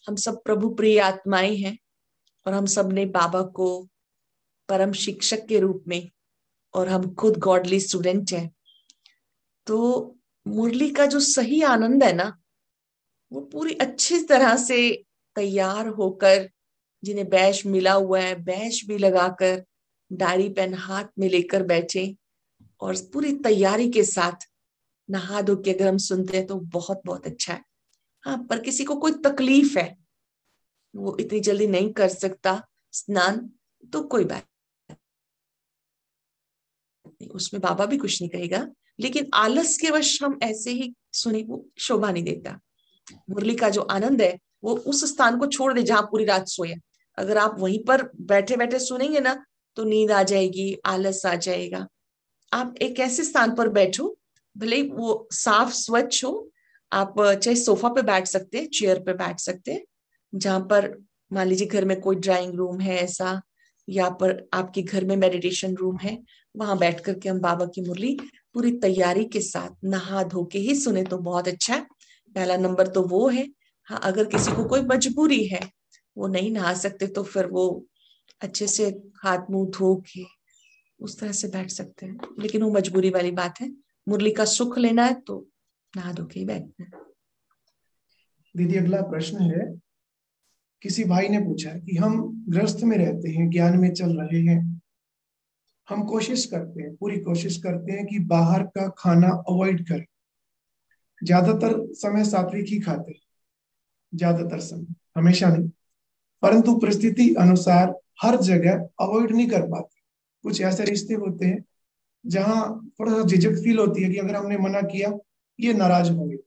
हम सब प्रभु प्रिय आत्माएं हैं, और हम सब ने बाबा को परम शिक्षक के रूप में, और हम खुद गॉडली स्टूडेंट हैं। तो मुरली का जो सही आनंद है ना, वो पूरी अच्छी तरह से तैयार होकर, जिन्हें बैच मिला हुआ है बैच भी लगाकर, डायरी पेन हाथ में लेकर बैठे और पूरी तैयारी के साथ नहा धो के अगर हम सुनते हैं तो बहुत बहुत अच्छा है। हाँ, पर किसी को कोई तकलीफ है, वो इतनी जल्दी नहीं कर सकता स्नान, तो कोई बात नहीं, उसमें बाबा भी कुछ नहीं कहेगा। लेकिन आलस के वश हम ऐसे ही सुने, वो शोभा नहीं देता। मुरली का जो आनंद है वो उस स्थान को छोड़ दे जहां पूरी रात सोए। अगर आप वहीं पर बैठे बैठे सुनेंगे ना, तो नींद आ जाएगी, आलस आ जाएगा। आप एक ऐसे स्थान पर बैठो, भले ही वो साफ स्वच्छ हो, आप चाहे सोफा पे बैठ सकते हैं, चेयर पे बैठ सकते हैं, जहां पर मान लीजिए घर में कोई ड्राइंग रूम है ऐसा, या पर आपके घर में मेडिटेशन रूम है, वहां बैठ करके हम बाबा की मुरली पूरी तैयारी के साथ नहा धो के ही सुने तो बहुत अच्छा है। पहला नंबर तो वो है। हाँ, अगर किसी को कोई मजबूरी है, वो नहीं नहा सकते, तो फिर वो अच्छे से हाथ मुंह धो के उस तरह से बैठ सकते हैं, लेकिन वो मजबूरी वाली बात है। मुरली का सुख लेना है तो नहा धो के ही बैठना है। दीदी अगला प्रश्न है, किसी भाई ने पूछा है कि हम गृहस्थ में रहते हैं, ज्ञान में चल रहे हैं, हम कोशिश करते हैं, पूरी कोशिश करते हैं कि बाहर का खाना अवॉइड करें, ज्यादातर समय सात्विक ही खाते हैं, ज्यादातर समय, हमेशा नहीं, परंतु परिस्थिति अनुसार हर जगह अवॉइड नहीं कर पाते। कुछ ऐसे रिश्ते होते हैं जहां थोड़ा सा झिझक फील होती है कि अगर हमने मना किया ये नाराज होंगे,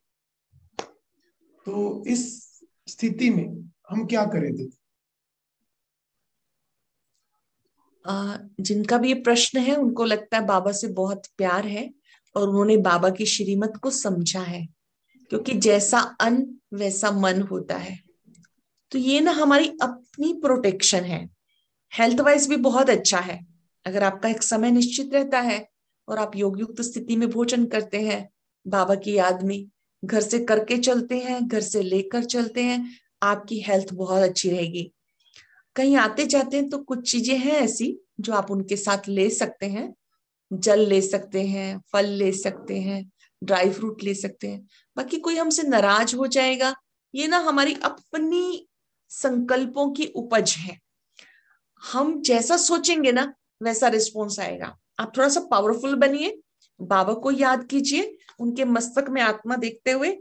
तो इस स्थिति में हम क्या करें दीदी? जिनका भी ये प्रश्न है उनको लगता है बाबा से बहुत प्यार है, और उन्होंने बाबा की श्रीमत को समझा है, क्योंकि जैसा अन्न वैसा मन होता है। तो ये ना हमारी अपनी प्रोटेक्शन है। हेल्थ वाइज भी बहुत अच्छा है। अगर आपका एक समय निश्चित रहता है और आप योग युक्त स्थिति में भोजन करते हैं, बाबा की याद में घर से करके चलते हैं, घर से लेकर चलते हैं, आपकी हेल्थ बहुत अच्छी रहेगी। कहीं आते जाते हैं तो कुछ चीजें हैं ऐसी जो आप उनके साथ ले सकते हैं। जल ले सकते हैं, फल ले सकते हैं, ड्राई फ्रूट ले सकते हैं। बाकी कोई हमसे नाराज हो जाएगा, ये ना हमारी अपनी संकल्पों की उपज है। हम जैसा सोचेंगे ना वैसा रिस्पॉन्स आएगा। आप थोड़ा सा पावरफुल बनिए, बाबा को याद कीजिए, उनके मस्तक में आत्मा देखते हुए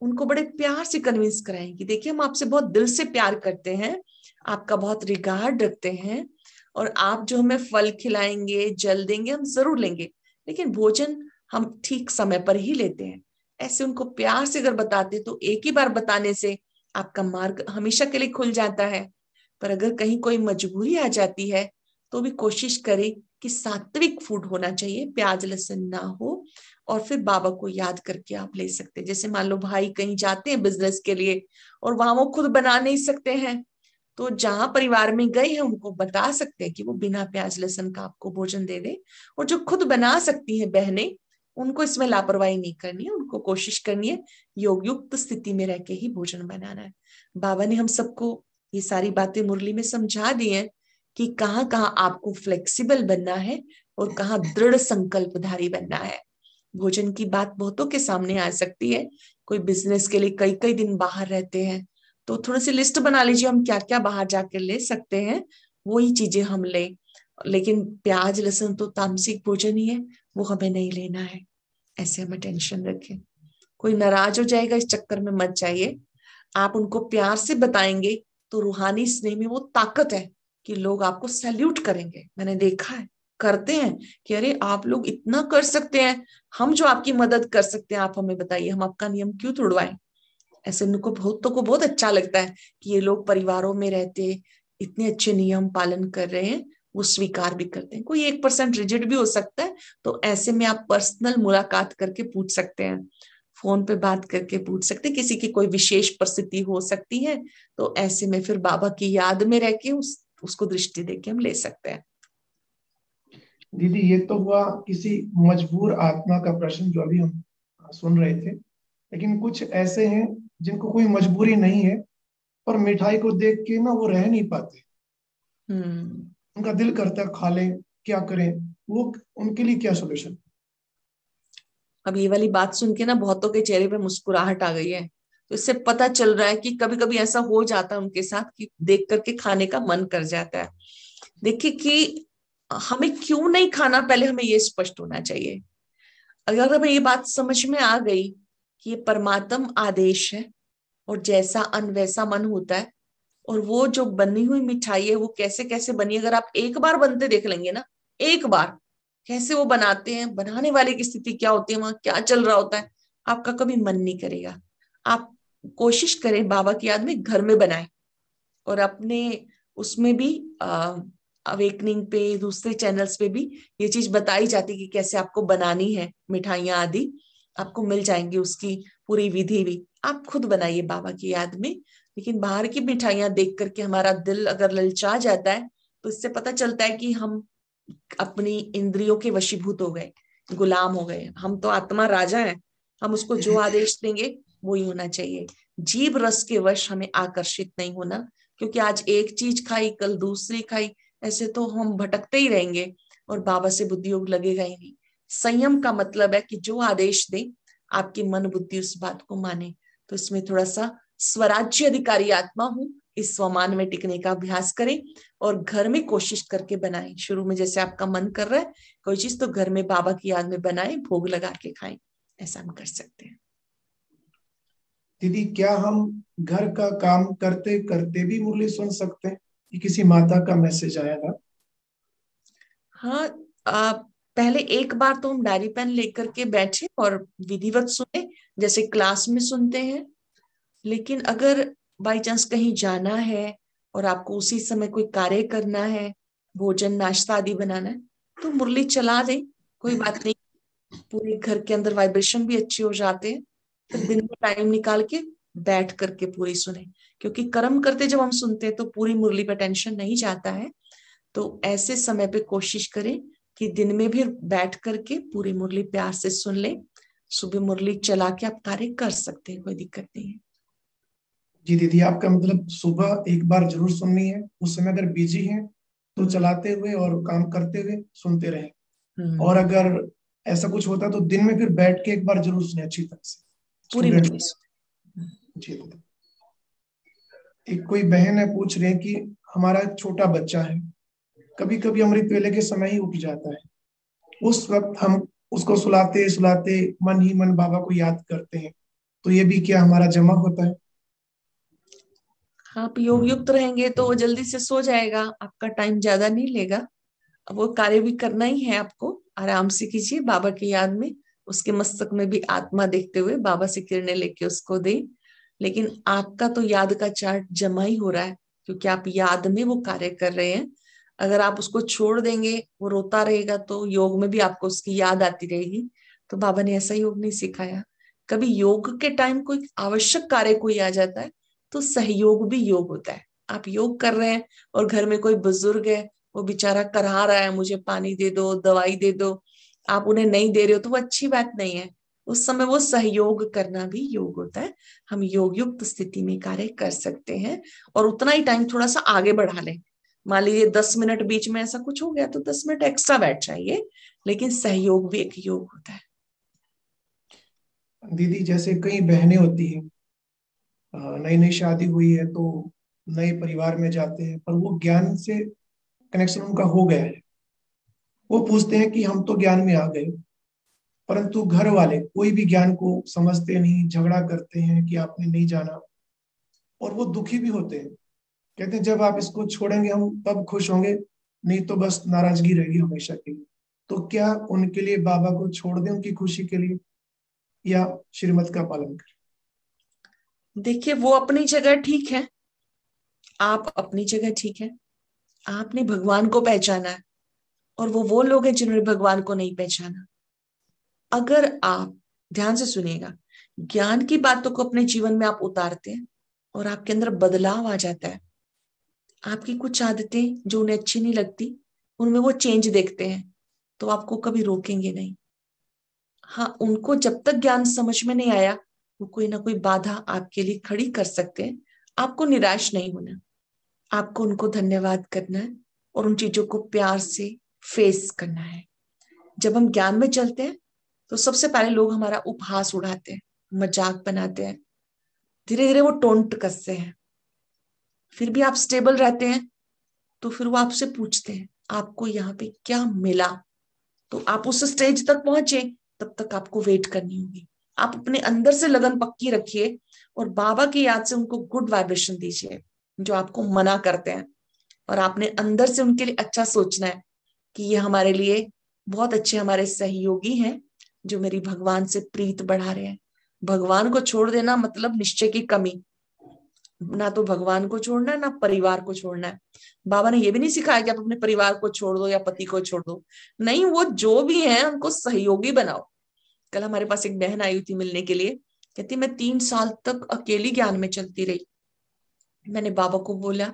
उनको बड़े प्यार से कन्विंस कराएं कि देखिए हम आपसे बहुत दिल से प्यार करते हैं, आपका बहुत रिगार्ड रखते हैं, और आप जो हमें फल खिलाएंगे, जल देंगे, हम जरूर लेंगे, लेकिन भोजन हम ठीक समय पर ही लेते हैं। ऐसे उनको प्यार से अगर बताते तो एक ही बार बताने से आपका मार्ग हमेशा के लिए खुल जाता है। पर अगर कहीं कोई मजबूरी आ जाती है तो भी कोशिश करें कि सात्विक फूड होना चाहिए, प्याज लहसुन ना हो, और फिर बाबा को याद करके आप ले सकते हैं। जैसे मान लो भाई कहीं जाते हैं बिजनेस के लिए और वहां वो खुद बना नहीं सकते हैं, तो जहां परिवार में गए हैं उनको बता सकते हैं कि वो बिना प्याज लहसुन का आपको भोजन दे दे। और जो खुद बना सकती हैं बहनें, उनको इसमें लापरवाही नहीं करनी है, उनको कोशिश करनी है योग युक्त स्थिति में रह के ही भोजन बनाना है। बाबा ने हम सबको ये सारी बातें मुरली में समझा दी हैं कि कहाँ कहाँ आपको फ्लेक्सिबल बनना है और कहाँ दृढ़ संकल्पधारी बनना है। भोजन की बात बहुतों के सामने आ सकती है, कोई बिजनेस के लिए कई कई दिन बाहर रहते हैं, तो थोड़ी सी लिस्ट बना लीजिए हम क्या क्या बाहर जाकर ले सकते हैं, वही चीजें हम ले। लेकिन प्याज लहसुन तो तामसिक भोजन ही है, वो हमें नहीं लेना है, ऐसे हमें टेंशन रखें। कोई नाराज हो जाएगा इस चक्कर में मत जाइए, आप उनको प्यार से बताएंगे तो रूहानी स्नेह में वो ताकत है कि लोग आपको सैल्यूट करेंगे। मैंने देखा है, करते हैं कि अरे आप लोग इतना कर सकते हैं, हम जो आपकी मदद कर सकते हैं आप हमें बताइए, हम आपका नियम क्यों तोड़वाएं। ऐसे उनको बहुतों को बहुत अच्छा लगता है कि ये लोग परिवारों में रहते इतने अच्छे नियम पालन कर रहे हैं, वो स्वीकार भी करते हैं। कोई 1% रिजिड भी हो सकता है, तो ऐसे में आप पर्सनल मुलाकात करके पूछ सकते हैं, फोन पे बात करके पूछ सकते हैं, किसी की कोई विशेष परिस्थिति हो सकती है, तो ऐसे में फिर बाबा की याद में रह के उसको दृष्टि देके हम ले सकते हैं। दीदी ये तो हुआ किसी मजबूर आत्मा का प्रश्न जो अभी हम सुन रहे थे, लेकिन कुछ ऐसे हैं जिनको कोई मजबूरी नहीं है, पर मिठाई को देख के ना वो रह नहीं पाते, उनका दिल करता है खा लें, क्या करें, वो उनके लिए क्या सोल्यूशन? अब ये वाली बात सुन के ना बहुतों के चेहरे पे मुस्कुराहट आ गई है, तो इससे पता चल रहा है कि कभी कभी ऐसा हो जाता है उनके साथ कि देख करके खाने का मन कर जाता है। देखिए कि हमें क्यों नहीं खाना, पहले हमें ये स्पष्ट होना चाहिए। अगर हमें ये बात समझ में आ गई कि ये परमात्म आदेश है और जैसा अन्न वैसा मन होता है, और वो जो बनी हुई मिठाई है वो कैसे कैसे बनी, अगर आप एक बार बनते देख लेंगे ना, एक बार कैसे वो बनाते हैं, बनाने वाले की स्थिति क्या होती है, वहां क्या चल रहा होता है, आपका कभी मन नहीं करेगा। आप कोशिश करें बाबा की याद में घर में बनाएं, और अपने उसमें भी अवेकनिंग पे दूसरे चैनल्स पे भी ये चीज बताई जाती है कि कैसे आपको बनानी है मिठाइयाँ आदि, आपको मिल जाएंगी उसकी पूरी विधि भी। आप खुद बनाइए बाबा की याद में। लेकिन बाहर की मिठाइयाँ देख करके हमारा दिल अगर ललचा जाता है, तो इससे पता चलता है कि हम अपनी इंद्रियों के वशीभूत हो गए, गुलाम हो गए। हम तो आत्मा राजा है, हम उसको जो आदेश देंगे वो ही होना चाहिए। जीभ रस के वश हमें आकर्षित नहीं होना, क्योंकि आज एक चीज खाई कल दूसरी खाई, ऐसे तो हम भटकते ही रहेंगे और बाबा से बुद्धि योग लगेगा ही नहीं। संयम का मतलब है कि जो आदेश दे आपकी मन बुद्धि उस बात को माने। तो इसमें थोड़ा सा स्वराज्य अधिकारी आत्मा हूं, इस स्वमान में टिकने का अभ्यास करें और घर में कोशिश करके बनाएं। शुरू में जैसे आपका मन कर रहा है कोई चीज, तो घर में बाबा की याद में बनाएं, भोग लगा के खाएं, ऐसा हम कर सकते हैं। दीदी क्या हम घर का काम करते करते भी मुरली सुन सकते हैं? कि किसी माता का मैसेज आया था। हाँ, पहले एक बार तो हम डायरी पेन लेकर के बैठे और विधिवत सुने, जैसे क्लास में सुनते हैं। लेकिन अगर बाई चांस कहीं जाना है और आपको उसी समय कोई कार्य करना है, भोजन नाश्ता आदि बनाना है, तो मुरली चला दें, कोई बात नहीं। पूरे घर के अंदर वाइब्रेशन भी अच्छे हो जाते हैं। फिर दिन में टाइम निकाल के बैठ करके पूरी सुने, क्योंकि कर्म करते जब हम सुनते हैं तो पूरी मुरली पे टेंशन नहीं जाता है। तो ऐसे समय पे कोशिश करें कि दिन में भी बैठ करके पूरी मुरली प्यार से सुन ले। सुबह मुरली चला के आप कार्य कर सकते हैं, कोई दिक्कत नहीं है। जी दीदी, आपका मतलब सुबह एक बार जरूर सुननी है, उस समय अगर बिजी हैं तो चलाते हुए और काम करते हुए सुनते रहें। और हम्म, अगर ऐसा कुछ होता है तो दिन में फिर बैठ के एक बार जरूर सुने अच्छी तरह से, पूरी स्टूडेंट। मुरली। जी दीदी, एक कोई बहन है पूछ रहे हैं कि हमारा एक छोटा बच्चा है, कभी कभी अमृत वेले के समय ही उठ जाता है, उस वक्त हम उसको सुलाते सुलाते मन ही मन बाबा को याद करते हैं, तो ये भी क्या हमारा जमा होता है? आप योग युक्त रहेंगे तो वो जल्दी से सो जाएगा, आपका टाइम ज्यादा नहीं लेगा। अब वो कार्य भी करना ही है आपको, आराम से कीजिए बाबा की याद में, उसके मस्तक में भी आत्मा देखते हुए बाबा से किरणें लेके उसको दे। लेकिन आपका तो याद का चार्ट जमा ही हो रहा है, क्योंकि आप याद में वो कार्य कर रहे हैं। अगर आप उसको छोड़ देंगे वो रोता रहेगा, तो योग में भी आपको उसकी याद आती रहेगी। तो बाबा ने ऐसा योग नहीं सिखाया। कभी योग के टाइम कोई आवश्यक कार्य कोई आ जाता है तो सहयोग भी योग होता है। आप योग कर रहे हैं और घर में कोई बुजुर्ग है, वो बेचारा करहा रहा है, मुझे पानी दे दो, दवाई दे दो, आप उन्हें नहीं दे रहे हो तो वो अच्छी बात नहीं है। उस समय वो सहयोग करना भी योग होता है। हम योग युक्त स्थिति में कार्य कर सकते हैं और उतना ही टाइम थोड़ा सा आगे बढ़ा लें। मान लीजिए 10 मिनट बीच में ऐसा कुछ हो गया तो 10 मिनट एक्स्ट्रा बैठ जाइए, लेकिन सहयोग भी एक योग होता है। दीदी जैसे कई बहनें होती हैं, नई नई शादी हुई है तो नए परिवार में जाते हैं, पर वो ज्ञान से कनेक्शन उनका हो गया है। वो पूछते हैं कि हम तो ज्ञान में आ गए, परंतु घर वाले कोई भी ज्ञान को समझते नहीं, झगड़ा करते हैं कि आपने नहीं जाना। और वो दुखी भी होते हैं, कहते हैं जब आप इसको छोड़ेंगे हम तब खुश होंगे, नहीं तो बस नाराजगी रहेगी हमेशा के लिए। तो क्या उनके लिए बाबा को छोड़ दें उनकी खुशी के लिए, या श्रीमत का पालन करें? देखिए, वो अपनी जगह ठीक है, आप अपनी जगह ठीक है। आपने भगवान को पहचाना है और वो लोग हैं जिन्होंने भगवान को नहीं पहचाना। अगर आप ध्यान से सुनिएगा, ज्ञान की बातों को अपने जीवन में आप उतारते हैं और आपके अंदर बदलाव आ जाता है, आपकी कुछ आदतें जो उन्हें अच्छी नहीं लगती उनमें वो चेंज देखते हैं, तो आपको कभी रोकेंगे नहीं। हाँ, उनको जब तक ज्ञान समझ में नहीं आया वो कोई ना कोई बाधा आपके लिए खड़ी कर सकते हैं। आपको निराश नहीं होना, आपको उनको धन्यवाद करना है और उन चीजों को प्यार से फेस करना है। जब हम ज्ञान में चलते हैं तो सबसे पहले लोग हमारा उपहास उड़ाते हैं, मजाक बनाते हैं, धीरे धीरे वो टोंट कसते हैं। फिर भी आप स्टेबल रहते हैं तो फिर वो आपसे पूछते हैं आपको यहाँ पे क्या मिला। तो आप उस स्टेज तक पहुंचे, तब तक आपको वेट करनी होगी। आप अपने अंदर से लगन पक्की रखिए और बाबा की याद से उनको गुड वाइब्रेशन दीजिए जो आपको मना करते हैं। और आपने अंदर से उनके लिए अच्छा सोचना है कि ये हमारे लिए बहुत अच्छे हमारे सहयोगी हैं जो मेरी भगवान से प्रीत बढ़ा रहे हैं। भगवान को छोड़ देना मतलब निश्चय की कमी। ना तो भगवान को छोड़ना है ना परिवार को छोड़ना है। बाबा ने ये भी नहीं सिखाया कि आप अपने परिवार को छोड़ दो या पति को छोड़ दो। नहीं, वो जो भी है उनको सहयोगी बनाओ। कल हमारे पास एक बहन आई थी मिलने के लिए, कहती मैं 3 साल तक अकेली ज्ञान में चलती रही। मैंने बाबा को बोला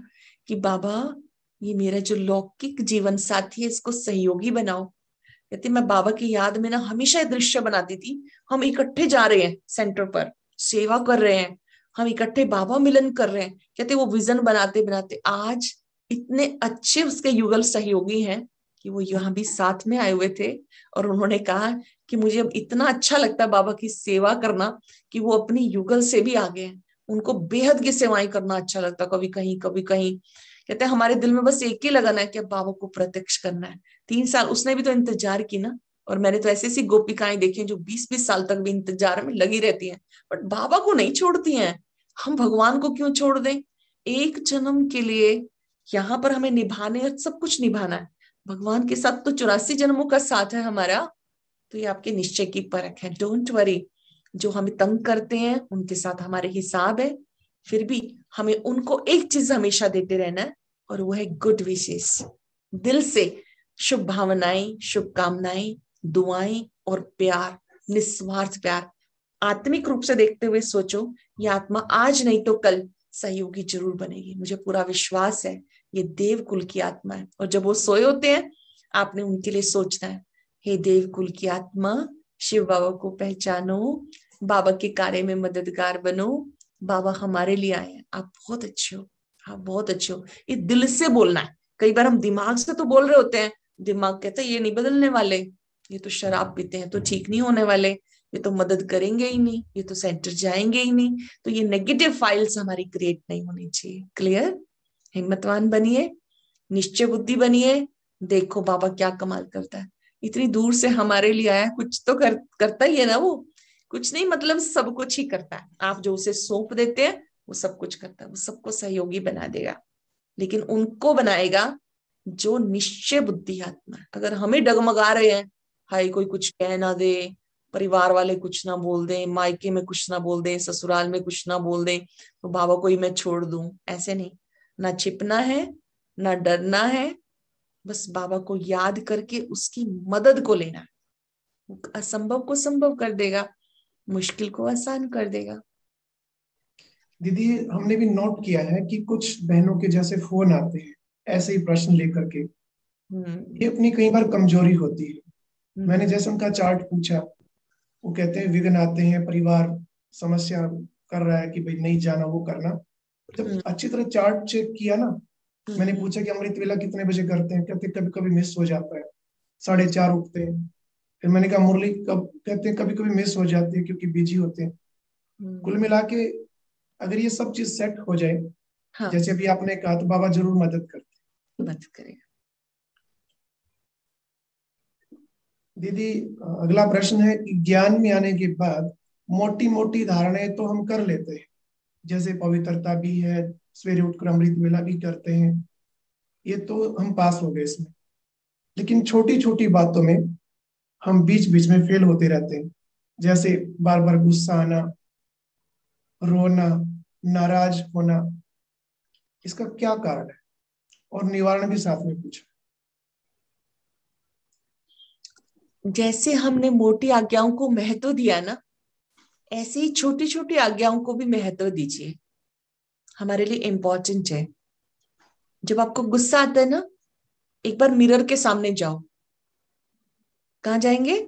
कि बाबा, ये मेरा जो लौकिक जीवन साथी है इसको सहयोगी बनाओ। कहती मैं बाबा की याद में ना हमेशा ये दृश्य बनाती थी, हम इकट्ठे जा रहे हैं सेंटर पर, सेवा कर रहे हैं, हम इकट्ठे बाबा मिलन कर रहे हैं। कहते वो विजन बनाते बनाते आज इतने अच्छे उसके युगल सहयोगी हैं कि वो यहाँ भी साथ में आए हुए थे। और उन्होंने कहा कि मुझे अब इतना अच्छा लगता है बाबा की सेवा करना कि वो अपनी युगल से भी आगे हैं। उनको बेहद की सेवाएं करना अच्छा लगता, कभी कहीं कभी कहीं। कहते हैं हमारे दिल में बस एक ही लगन है कि अब बाबा को प्रत्यक्ष करना है। 3 साल उसने भी तो इंतजार की ना। और मैंने तो ऐसी ऐसी गोपिकाएं देखी हैं जो 20-20 साल तक भी इंतजार में लगी रहती हैं, बट बाबा को नहीं छोड़ती हैं। हम भगवान को क्यों छोड़ दें? एक जन्म के लिए यहाँ पर हमें निभाने, सब कुछ निभाना है। भगवान के साथ तो 84 जन्मों का साथ है हमारा। तो ये आपके निश्चय की परख है, डोंट वरी। जो हमें तंग करते हैं उनके साथ हमारे हिसाब है, फिर भी हमें उनको एक चीज हमेशा देते रहना है और वो है गुड विशेष। दिल से शुभ भावनाएं, शुभकामनाएं, दुआएं और प्यार, निस्वार्थ प्यार। आत्मिक रूप से देखते हुए सोचो, ये आत्मा आज नहीं तो कल सहयोगी जरूर बनेगी। मुझे पूरा विश्वास है ये देव कुल की आत्मा है। और जब वो सोए होते हैं आपने उनके लिए सोचना है, हे देव कुल की आत्मा, शिव बाबा को पहचानो, बाबा के कार्य में मददगार बनो। बाबा हमारे लिए आए हैं, आप बहुत अच्छे हो, आप बहुत अच्छे हो। ये दिल से बोलना है। कई बार हम दिमाग से तो बोल रहे होते हैं, दिमाग कहता है ये नहीं बदलने वाले, ये तो शराब पीते हैं तो ठीक नहीं होने वाले, ये तो मदद करेंगे ही नहीं, ये तो सेंटर जाएंगे ही नहीं। तो ये नेगेटिव फाइल्स हमारी क्रिएट नहीं होनी चाहिए। क्लियर? हिम्मतवान बनिए, निश्चय बुद्धि बनिए, देखो बाबा क्या कमाल करता है। इतनी दूर से हमारे लिए आया, कुछ तो करता ही है ना वो। कुछ नहीं मतलब सब कुछ ही करता है। आप जो उसे सौंप देते हैं वो सब कुछ करता है, वो सबको सहयोगी बना देगा। लेकिन उनको बनाएगा जो निश्चय बुद्धि आत्मा है। अगर हमें डगमगा रहे हैं, हाय कोई कुछ कह ना दे, परिवार वाले कुछ ना बोल दें, मायके में कुछ ना बोल दें, ससुराल में कुछ ना बोल दें, तो बाबा को ही मैं छोड़ दूं, ऐसे नहीं। ना छिपना है, ना डरना है, बस बाबा को याद करके उसकी मदद को लेना है। वो असंभव को संभव कर देगा, मुश्किल को आसान कर देगा। दीदी हमने भी नोट किया है कि कुछ बहनों के जैसे फोन आते हैं ऐसे ही प्रश्न लेकर के, हम्म। ये अपनी कई बार कमजोरी होती है। मैंने जैसे उनका चार्ट पूछा, वो कहते हैं विघ्न आते हैं, परिवार समस्या कर रहा है कि भाई नहीं जाना, वो करना। जब अच्छी तरह चार्ट चेक किया ना, मैंने पूछा कि अमृत वेला कितने बजे करते हैं, कहते कभी कभी मिस हो जाता है, 4:30 उठते हैं। फिर मैंने कहा मुरली कब, कहते हैं कभी कभी मिस हो जाती है क्योंकि बिजी होते हैं। कुल मिला के अगर ये सब चीज सेट हो जाए, हाँ, जैसे अभी आपने कहा, तो बाबा जरूर मदद करते। मत करेगा। दीदी, अगला प्रश्न है कि ज्ञान में आने के बाद मोटी मोटी धारणाएं तो हम कर लेते हैं, जैसे पवित्रता भी है, सवेरे उठकर अमृत वेला भी करते हैं, ये तो हम पास हो गए इसमें। लेकिन छोटी छोटी बातों में हम बीच बीच में फेल होते रहते हैं, जैसे बार बार गुस्सा आना, रोना, नाराज होना। इसका क्या कारण है, और निवारण भी साथ में पूछा। जैसे हमने मोटी आज्ञाओं को महत्व दिया ना, ऐसे ही छोटी छोटी आज्ञाओं को भी महत्व दीजिए, हमारे लिए इम्पोर्टेंट है। जब आपको गुस्सा आता है ना, एक बार मिरर के सामने जाओ। कहाँ जाएंगे?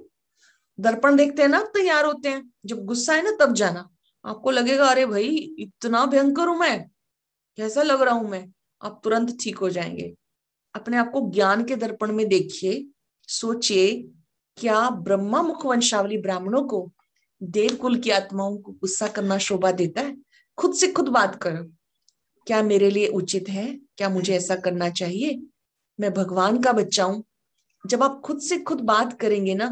दर्पण देखते हैं ना, तैयार होते हैं। जब गुस्सा है ना, तब जाना। आपको लगेगा अरे भाई इतना भयंकर हूं मैं, कैसा लग रहा हूं मैं। आप तुरंत ठीक हो जाएंगे। अपने आप को ज्ञान के दर्पण में देखिए, सोचिए, क्या ब्रह्मा मुख वंशावली ब्राह्मणों को, देव कुल की आत्माओं को गुस्सा करना शोभा देता है? खुद से खुद बात करो, क्या मेरे लिए उचित है? क्या मुझे ऐसा करना चाहिए? मैं भगवान का बच्चा हूं। जब आप खुद से खुद बात करेंगे ना,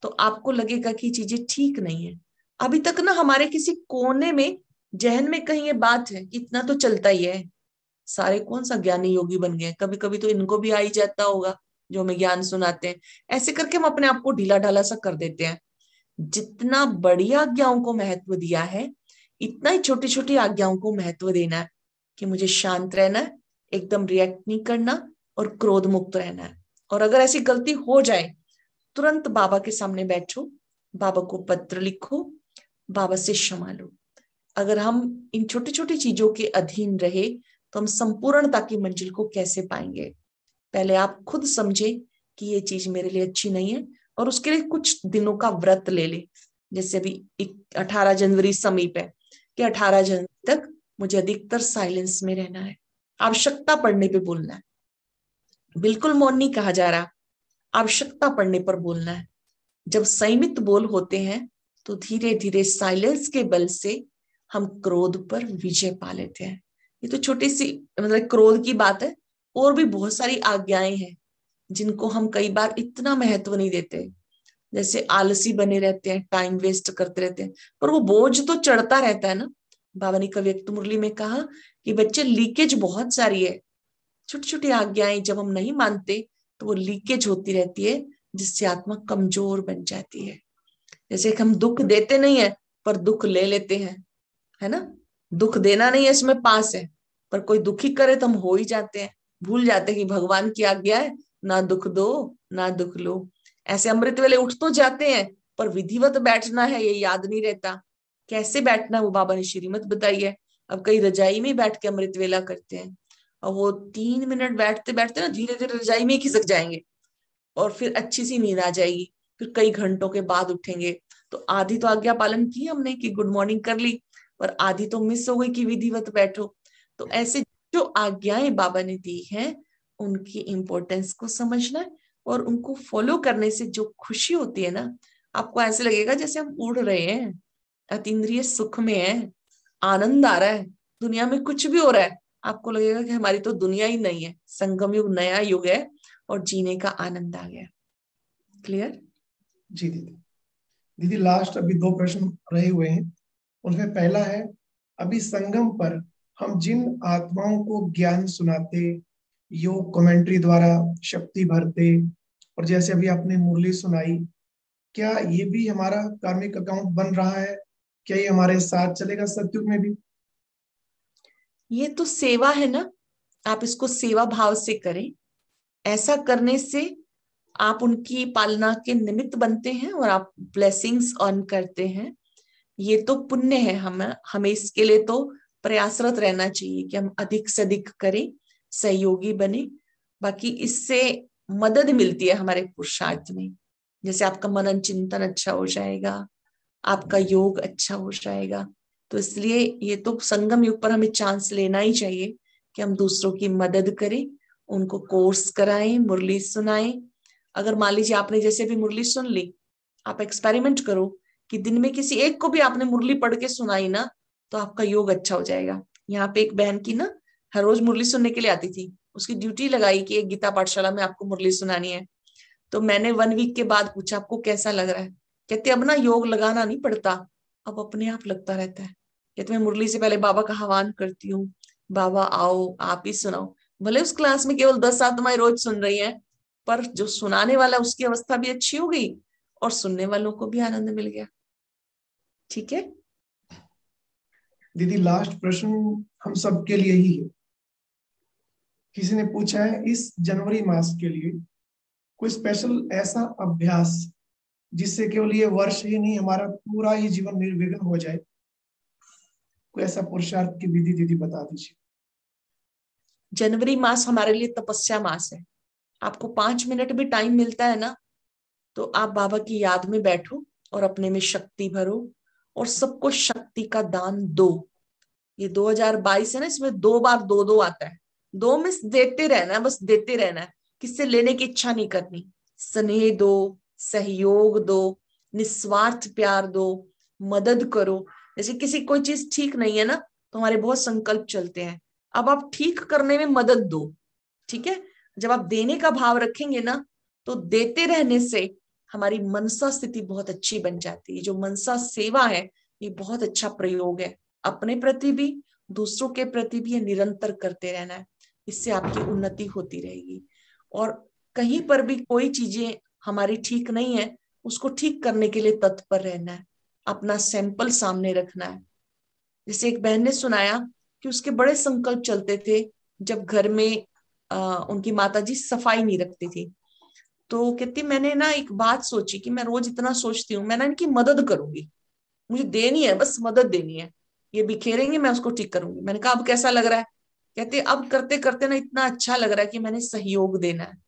तो आपको लगेगा कि चीजें ठीक नहीं है। अभी तक ना हमारे किसी कोने में, जहन में कहीं ये बात है कि इतना तो चलता ही है, सारे कौन सा ज्ञानी योगी बन गए, कभी कभी तो इनको भी आ ही जाता होगा जो हमें ज्ञान सुनाते हैं। ऐसे करके हम अपने आप को ढीला ढाला सा कर देते हैं। जितना बड़ी आज्ञाओं को महत्व दिया है, इतना ही छोटी छोटी आज्ञाओं को महत्व देना है, कि मुझे शांत रहना है, एकदम रिएक्ट नहीं करना, और क्रोध मुक्त रहना है। और अगर ऐसी गलती हो जाए, तुरंत बाबा के सामने बैठो, बाबा को पत्र लिखो, बाबा से क्षमा लो। अगर हम इन छोटी छोटी चीजों के अधीन रहे, तो हम संपूर्णता की मंजिल को कैसे पाएंगे? पहले आप खुद समझे कि ये चीज मेरे लिए अच्छी नहीं है, और उसके लिए कुछ दिनों का व्रत ले ले। जैसे अभी 18 जनवरी समीप है, कि 18 जनवरी तक मुझे अधिकतर साइलेंस में रहना है, आवश्यकता पड़ने पे बोलना है। बिल्कुल मौन नहीं कहा जा रहा, आवश्यकता पड़ने पर बोलना है। जब संयमित बोल होते हैं, तो धीरे धीरे साइलेंस के बल से हम क्रोध पर विजय पा लेते हैं। ये तो छोटी सी मतलब क्रोध की बात है, और भी बहुत सारी आज्ञाएं हैं जिनको हम कई बार इतना महत्व नहीं देते। जैसे आलसी बने रहते हैं, टाइम वेस्ट करते रहते हैं, पर वो बोझ तो चढ़ता रहता है ना। बाबा ने कभी एक मुरली में कहा कि बच्चे लीकेज बहुत सारी है। छोटी छोटी आज्ञाएं जब हम नहीं मानते, तो वो लीकेज होती रहती है, जिससे आत्मा कमजोर बन जाती है। जैसे कि हम दुख देते नहीं है, पर दुख ले लेते हैं, है ना। दुख देना नहीं है इसमें पास है, पर कोई दुखी करे तो हम हो ही जाते हैं। भूल जाते हैं कि भगवान की आज्ञा है, ना दुख दो ना दुख लो। ऐसे अमृत वेले उठ तो जाते हैं, पर विधिवत बैठना है ये याद नहीं रहता। कैसे बैठना है वो बाबा ने श्रीमत बताई है। अब कई रजाई में बैठ के अमृत वेला करते हैं, और वो 3 मिनट बैठते बैठते ना धीरे धीरे रजाई में ही खिसक जाएंगे, और फिर अच्छी सी नींद आ जाएगी। फिर कई घंटों के बाद उठेंगे, तो आधी तो आज्ञा पालन की हमने कि गुड मॉर्निंग कर ली, पर आधी तो मिस हो गई कि विधिवत बैठो। तो ऐसे जो आज्ञाएं बाबा ने दी हैं, उनकी इंपॉर्टेंस को समझना है, और उनको फॉलो करने से जो खुशी होती है ना, आपको ऐसे लगेगा जैसे हम उड़ रहे हैं, अतीन्द्रिय सुख में है, आनंद आ रहा है, दुनिया में कुछ भी हो रहा है, आपको लगेगा कि हमारी तो दुनिया ही नहीं है, संगम युग नया युग है, और जीने का आनंद आ गया। क्लियर? जी दीदी। दीदी लास्ट अभी 2 प्रश्न रहे हुए हैं। उनमें पहला है, अभी संगम पर हम जिन आत्माओं को ज्ञान सुनाते, योग कमेंट्री द्वारा शक्ति भरते, और जैसे अभी आपने मुरली सुनाई, क्या ये भी हमारा कार्मिक अकाउंट बन रहा है? क्या ये हमारे साथ चलेगा सतयुग में भी? ये तो सेवा है ना, आप इसको सेवा भाव से करें। ऐसा करने से आप उनकी पालना के निमित्त बनते हैं, और आप ब्लेसिंग्स अर्न करते हैं। ये तो पुण्य है। हमें इसके लिए तो प्रयासरत रहना चाहिए कि हम अधिक से अधिक करें, सहयोगी बने। बाकी इससे मदद मिलती है हमारे पुरुषार्थ में। जैसे आपका मनन चिंतन अच्छा हो जाएगा, आपका योग अच्छा हो जाएगा। तो इसलिए ये तो संगम युग पर हमें चांस लेना ही चाहिए कि हम दूसरों की मदद करें, उनको कोर्स कराएं, मुरली सुनाएं। अगर मान लीजिए आपने जैसे भी मुरली सुन ली, आप एक्सपेरिमेंट करो कि दिन में किसी एक को भी आपने मुरली पढ़ के सुनाई ना, तो आपका योग अच्छा हो जाएगा। यहाँ पे एक बहन की ना हर रोज मुरली सुनने के लिए आती थी, उसकी ड्यूटी लगाई कि एक गीता पाठशाला में आपको मुरली सुनानी है। तो मैंने 1 वीक के बाद पूछा आपको कैसा लग रहा है, कहते अब ना योग लगाना नहीं पड़ता, अब अपने आप लगता रहता है। कहते मैं मुरली से पहले बाबा का आह्वान करती हूँ, बाबा आओ आप ही सुनाओ। भले उस क्लास में केवल 10 आत्माएं रोज सुन रही हैं, पर जो सुनाने वाला उसकी अवस्था भी अच्छी हो गई और सुनने वालों को भी आनंद मिल गया। ठीक है दीदी, लास्ट प्रश्न हम सबके लिए ही है। किसी ने पूछा है इस जनवरी मास के लिए कोई स्पेशल ऐसा अभ्यास जिससे केवल ये वर्ष ही नहीं हमारा पूरा ही जीवन निर्विघ्न हो जाए, कोई ऐसा पुरुषार्थ की विधि दीदी बता दीजिए। जनवरी मास हमारे लिए तपस्या मास है। आपको 5 मिनट भी टाइम मिलता है ना, तो आप बाबा की याद में बैठो और अपने में शक्ति भरो और सबको शक्ति का दान दो। ये 2022 है ना, इसमें 2 बार 2-2 आता है। 2 में देते रहना है, बस देते रहना है, किससे लेने की इच्छा नहीं करनी। स्नेह दो, सहयोग दो, निस्वार्थ प्यार दो, मदद करो। जैसे किसी कोई चीज ठीक नहीं है ना, तो हमारे बहुत संकल्प चलते हैं, अब आप ठीक करने में मदद दो। ठीक है, जब आप देने का भाव रखेंगे ना, तो देते रहने से हमारी मनसा स्थिति बहुत अच्छी बन जाती है। जो मनसा सेवा है ये बहुत अच्छा प्रयोग है, अपने प्रति भी दूसरों के प्रति भी ये निरंतर करते रहना है। इससे आपकी उन्नति होती रहेगी। और कहीं पर भी कोई चीजें हमारी ठीक नहीं है, उसको ठीक करने के लिए तत्पर रहना है, अपना सैंपल सामने रखना है। जैसे एक बहन ने सुनाया कि उसके बड़े संकल्प चलते थे, जब घर में उनकी माताजी सफाई नहीं रखती थी। तो कहती मैंने ना एक बात सोची कि मैं रोज इतना सोचती हूँ, मैं ना इनकी मदद करूंगी, मुझे देनी है, बस मदद देनी है, ये बिखेरेंगे मैं उसको ठीक करूंगी। मैंने कहा अब कैसा लग रहा है, कहते अब करते करते ना इतना अच्छा लग रहा है कि मैंने सहयोग देना है।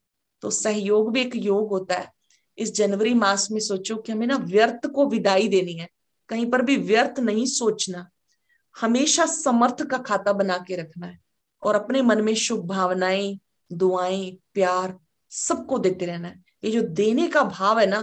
तो सहयोग भी एक योग होता है। इस जनवरी मास में सोचो कि हमें ना व्यर्थ को विदाई देनी है, कहीं पर भी व्यर्थ नहीं सोचना, हमेशा समर्थ का खाता बना के रखना है और अपने मन में शुभ भावनाएं, दुआएं, प्यार सबको देते रहना है। ये जो देने का भाव है ना,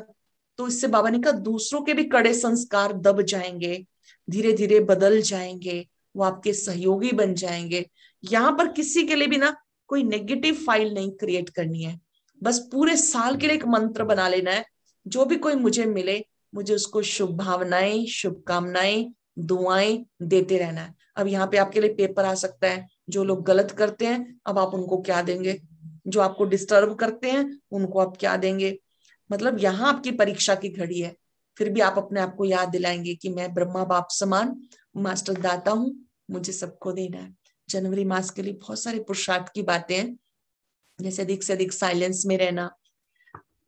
तो इससे बाबा ने कहा दूसरों के भी कड़े संस्कार दब जाएंगे, धीरे धीरे बदल जाएंगे, वो आपके सहयोगी बन जाएंगे। यहाँ पर किसी के लिए भी ना कोई नेगेटिव फाइल नहीं क्रिएट करनी है, बस पूरे साल के लिए एक मंत्र बना लेना है, जो भी कोई मुझे मिले मुझे उसको शुभ भावनाएं, शुभकामनाएं, दुआएं देते रहना है। अब यहाँ पे आपके लिए पेपर आ सकता है, जो लोग गलत करते हैं अब आप उनको क्या देंगे, जो आपको डिस्टर्ब करते हैं उनको आप क्या देंगे। मतलब यहाँ आपकी परीक्षा की घड़ी है, फिर भी आप अपने आप को याद दिलाएंगे कि मैं ब्रह्मा बाप समान मास्टर दाता हूँ, मुझे सबको देना है। जनवरी मास के लिए बहुत सारे पुरुषार्थ की बातें हैं, जैसे अधिक से अधिक साइलेंस में रहना,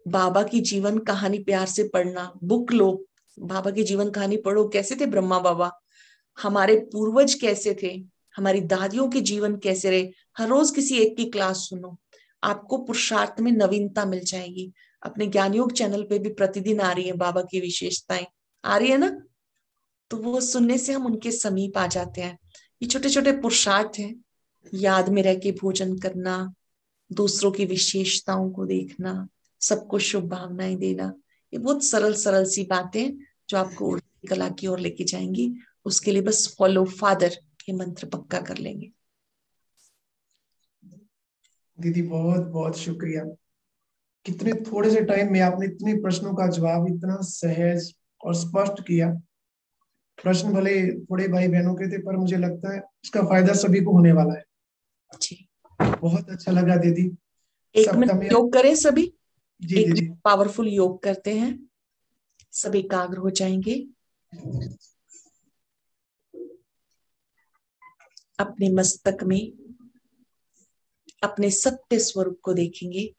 बाबा की जीवन कहानी प्यार से पढ़ना, बुक लो, बाबा की जीवन कहानी पढ़ो, कैसे थे ब्रह्मा बाबा, हमारे पूर्वज कैसे थे, हमारी दादियों के जीवन कैसे रहे। हर रोज किसी एक की क्लास सुनो, आपको पुरुषार्थ में नवीनता मिल जाएगी। अपने ज्ञान योग चैनल पे भी प्रतिदिन आ रही है बाबा की विशेषताएं, आ रही है ना, तो वो सुनने से हम उनके समीप आ जाते हैं। ये छोटे छोटे पुरुषार्थ हैं, याद में रह के भोजन करना, दूसरों की विशेषताओं को देखना, सबको शुभ भावनाएं देना, ये बहुत सरल सरल सी बातें हैं जो आपको उर्दी कला की ओर लेके जाएंगी। उसके लिए बस फॉलो फादर ये मंत्र पक्का कर लेंगे। दीदी बहुत बहुत शुक्रिया। कितने थोड़े से टाइम में आपने इतने प्रश्नों का जवाब इतना सहज और स्पष्ट किया। प्रश्न भले थोड़े भाई बहनों के थे, पर मुझे लगता है इसका फायदा सभी को होने वाला है। जी, बहुत अच्छा लगा दीदी। 1 मिनट सप्तमी। योग करें सभी, जी 1 मिनट दीदी। पावरफुल योग करते हैं, सब एकाग्र हो जाएंगे, अपने मस्तक में अपने सत्य स्वरूप को देखेंगे।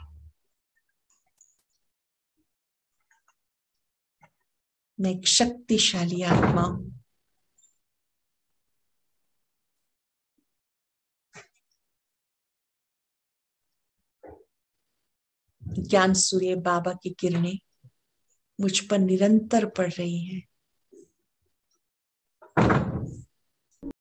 मैं एक शक्तिशाली आत्मा हूं, ज्ञान सूर्य बाबा की किरणें मुझ पर निरंतर पड़ रही हैं।